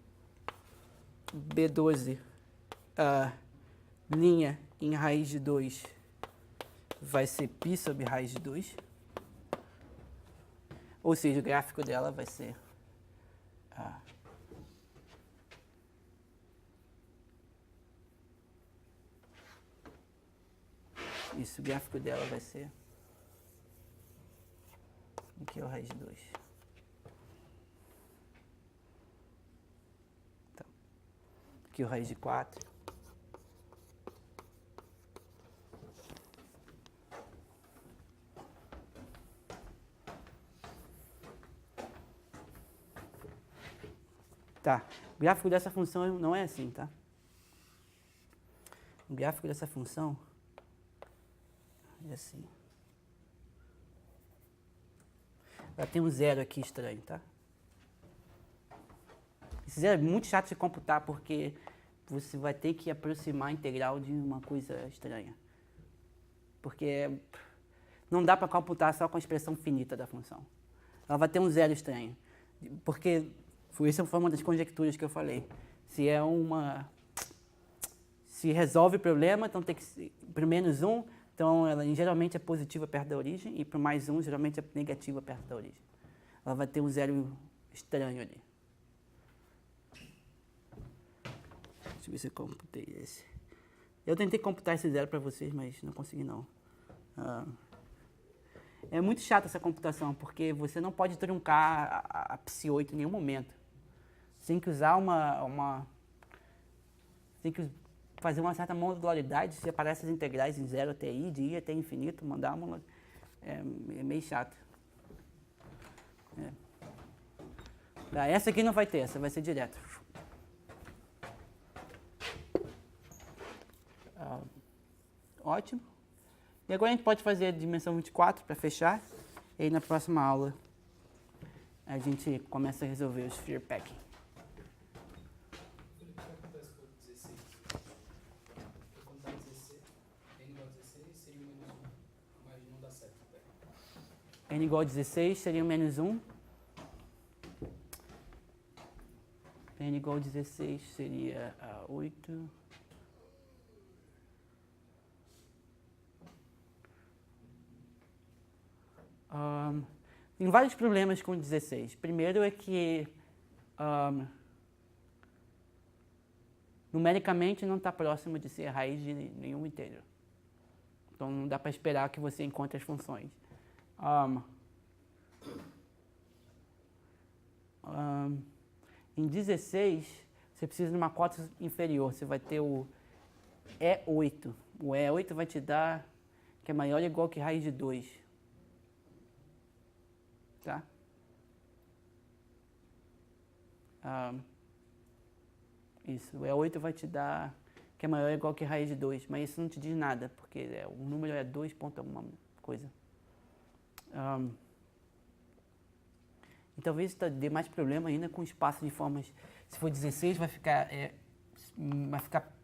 B12, linha em raiz de 2, vai ser π sobre raiz de 2. Ou seja, o gráfico dela vai ser isso, o gráfico dela vai ser... Aqui é o raiz de 2. Então, aqui é o raiz de 4. Tá, o gráfico dessa função não é assim, tá? O gráfico dessa função é assim. Ela tem um zero aqui estranho, tá? Esse zero é muito chato de computar porque você vai ter que aproximar a integral de uma coisa estranha. Porque não dá para computar só com a expressão finita da função. Ela vai ter um zero estranho. Porque essa foi uma das conjecturas que eu falei. Se resolve o problema, então tem que ser para menos 1, então ela geralmente é positiva perto da origem, e para mais 1 geralmente é negativa perto da origem. Ela vai ter um zero estranho ali. Deixa eu ver se eu computei esse. Eu tentei computar esse zero para vocês, mas não consegui não. É muito chata essa computação, porque você não pode truncar a psi8 em nenhum momento. Você tem que usar tem que fazer uma certa modularidade, se aparecem as integrais em 0 até i, de i até infinito, mandar uma... É meio chato. Essa aqui não vai ter, essa vai ser direto. Ótimo. E agora a gente pode fazer a dimensão 24 para fechar. E aí na próxima aula a gente começa a resolver o sphere packing. O que acontece com o 16? Quando dá 16, n igual a 16 seria o menos 1, mas não dá certo. N igual a 16 seria o menos 1. N igual a 16 seria 8. Tem vários problemas com 16. Primeiro é que numericamente não está próximo de ser a raiz de nenhum inteiro. Então não dá para esperar que você encontre as funções. Em 16, você precisa de uma cota inferior. Você vai ter o E8. O E8 vai te dar que é maior ou igual que raiz de 2. Tá? Isso, o E8 vai te dar que é maior ou igual que raiz de 2, mas isso não te diz nada, porque o número é 2 ponto alguma coisa. talvez dê mais problema ainda com espaço de formas. Se for 16, vai ficar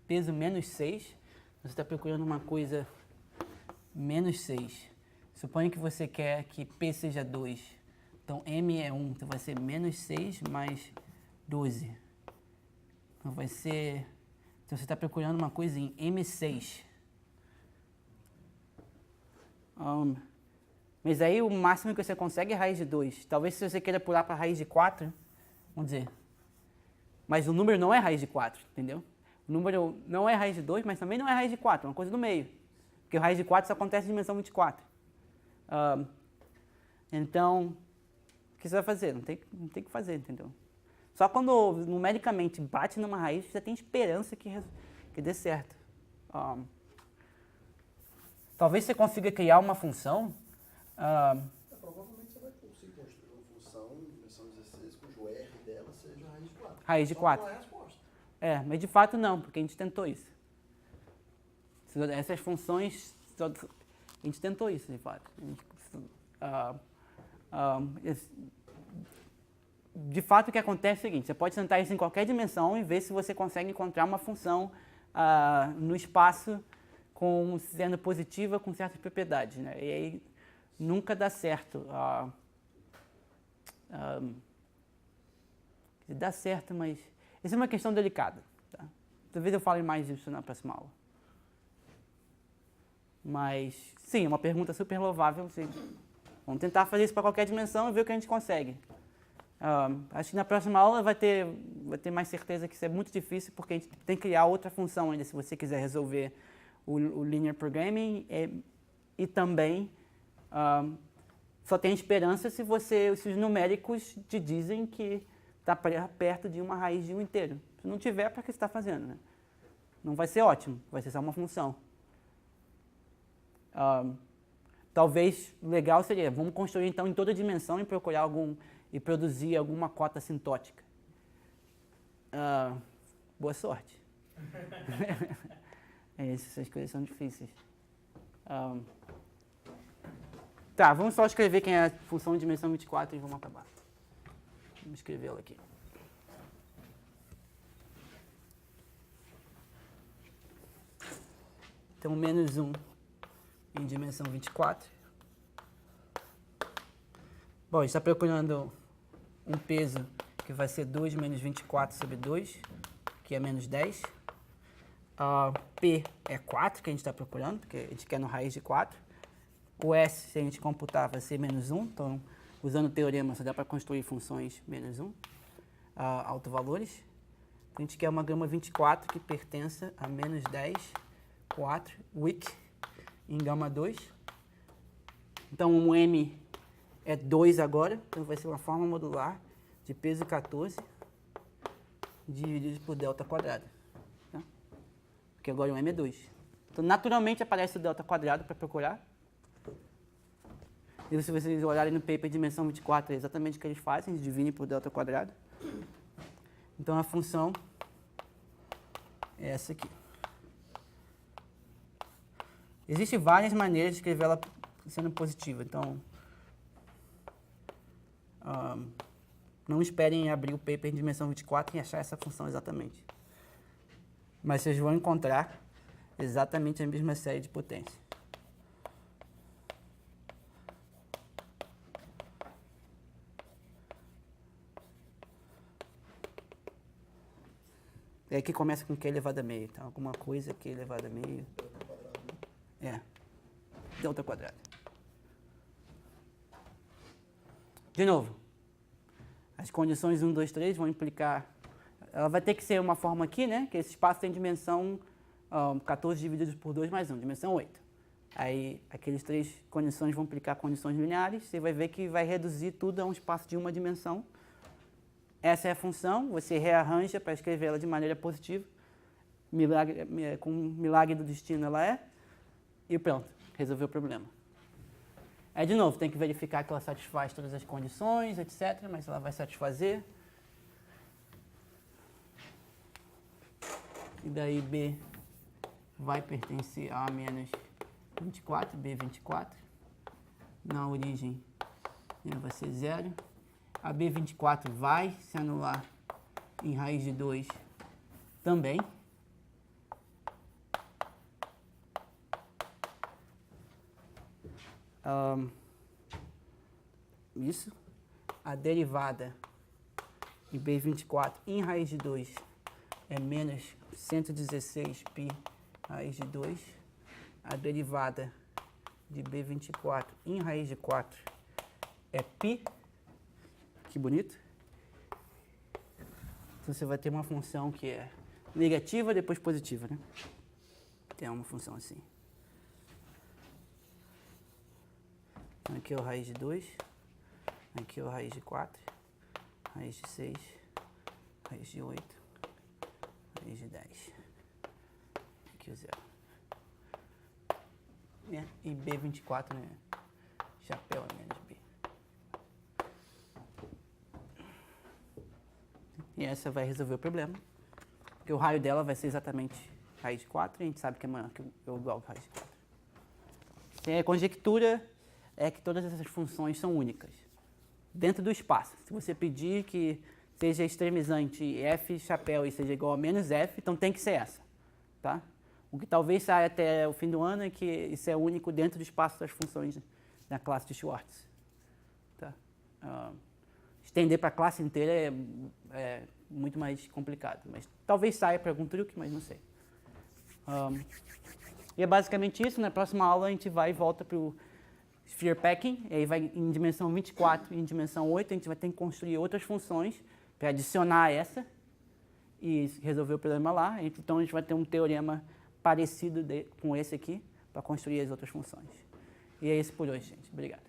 peso menos 6. Você está procurando uma coisa menos 6. Suponha que você quer que P seja 2. Então, M é 1. Então, vai ser menos 6 mais 12. Então, vai ser... Então, você está procurando uma coisa em M6. Mas aí, o máximo que você consegue é raiz de 2. Talvez, se você queira pular para raiz de 4, vamos dizer. Mas o número não é raiz de 4, entendeu? O número não é raiz de 2, mas também não é raiz de 4. É uma coisa do meio. Porque o raiz de 4 só acontece em dimensão 24. Então, o que você vai fazer? Não tem o que fazer, entendeu? Só quando numericamente bate numa raiz, você tem esperança que dê certo. Talvez você consiga criar uma função. Provavelmente você vai conseguir construir uma função em dimensão 16, cujo R dela seja raiz de 4. Raiz de 4. Só não é a resposta. Mas de fato não, porque a gente tentou isso. Essas funções, a gente tentou isso, de fato. De fato, o que acontece é o seguinte: você pode tentar isso em qualquer dimensão e ver se você consegue encontrar uma função no espaço sendo positiva com certas propriedades, né? E aí nunca dá certo. Dá certo, mas essa é uma questão delicada. Tá? Talvez eu fale mais disso na próxima aula. Mas, sim, é uma pergunta super louvável. Sim. Vamos tentar fazer isso para qualquer dimensão e ver o que a gente consegue. Acho que na próxima aula vai ter mais certeza que isso é muito difícil, porque a gente tem que criar outra função ainda, se você quiser resolver o linear programming. E também só tem esperança se os numéricos te dizem que está perto de uma raiz de 1 inteiro. Se não tiver, para que você está fazendo? Né? Não vai ser ótimo, vai ser só uma função. Talvez legal seria, vamos construir então em toda dimensão e procurar e produzir alguma cota assintótica. Boa sorte. Essas coisas são difíceis. Tá, vamos só escrever quem é a função de dimensão 24 e vamos acabar. Vamos escrevê-la aqui. Então, menos 1 em dimensão 24. Bom, a gente está procurando um peso que vai ser 2 menos 24 sobre 2, que é menos 10. P é 4, que a gente está procurando, porque a gente quer no raiz de 4. O S, se a gente computar, vai ser menos 1. Então, usando o teorema, só dá para construir funções menos 1, autovalores. Então, a gente quer uma gama 24 que pertença a menos 10, 4, wick, em gama 2. Então, o M é 2 agora, então vai ser uma forma modular de peso 14 dividido por delta quadrado. Tá? Porque agora o M é 2. Então, naturalmente, aparece o delta quadrado para procurar. E se vocês olharem no paper dimensão 24, é exatamente o que eles fazem, eles dividem por delta quadrado. Então, a função é essa aqui. Existem várias maneiras de escrever ela sendo positiva, então não esperem abrir o paper em dimensão 24 e achar essa função exatamente. Mas vocês vão encontrar exatamente a mesma série de potência. É aqui começa com Q elevado a meio, então alguma coisa Q elevado a meio. Delta quadrado. De novo, as condições 1, 2, 3 vão implicar... Ela vai ter que ser uma forma aqui, né? Que esse espaço tem dimensão 14 dividido por 2 mais 1, dimensão 8. Aí, aqueles 3 condições vão implicar condições lineares. Você vai ver que vai reduzir tudo a um espaço de uma dimensão. Essa é a função, você rearranja para escrevê-la de maneira positiva. Com milagre do destino ela é. E pronto, resolveu o problema. Aí, de novo, tem que verificar que ela satisfaz todas as condições, etc. Mas ela vai satisfazer. E daí B vai pertencer a menos 24, B24. Na origem vai ser 0. A B24 vai se anular em raiz de 2 também. Isso. A derivada de B24 em raiz de 2 é menos 116 π raiz de 2. A derivada de B24 em raiz de 4 é π. Que bonito. Então você vai ter uma função que é negativa, depois positiva, né? Tem uma função assim. Aqui é o raiz de 2. Aqui é o raiz de 4. Raiz de 6. Raiz de 8. Raiz de 10. Aqui o 0. E B24, né? Chapéu é menos B. E essa vai resolver o problema. Porque o raio dela vai ser exatamente raiz de 4 e a gente sabe que é maior que ou igual que raiz de 4. A conjectura é que todas essas funções são únicas. Dentro do espaço. Se você pedir que seja extremizante f chapéu e seja igual a menos f, então tem que ser essa. Tá? O que talvez saia até o fim do ano é que isso é único dentro do espaço das funções da classe de Schwartz. Tá? Estender para a classe inteira é muito mais complicado. Mas talvez saia para algum truque, mas não sei. E é basicamente isso. Na próxima aula a gente vai e volta para o Sphere Packing. E aí vai em dimensão 24 e em dimensão 8. A gente vai ter que construir outras funções para adicionar essa e resolver o problema lá. Então a gente vai ter um teorema parecido com esse aqui para construir as outras funções. E é isso por hoje, gente. Obrigado.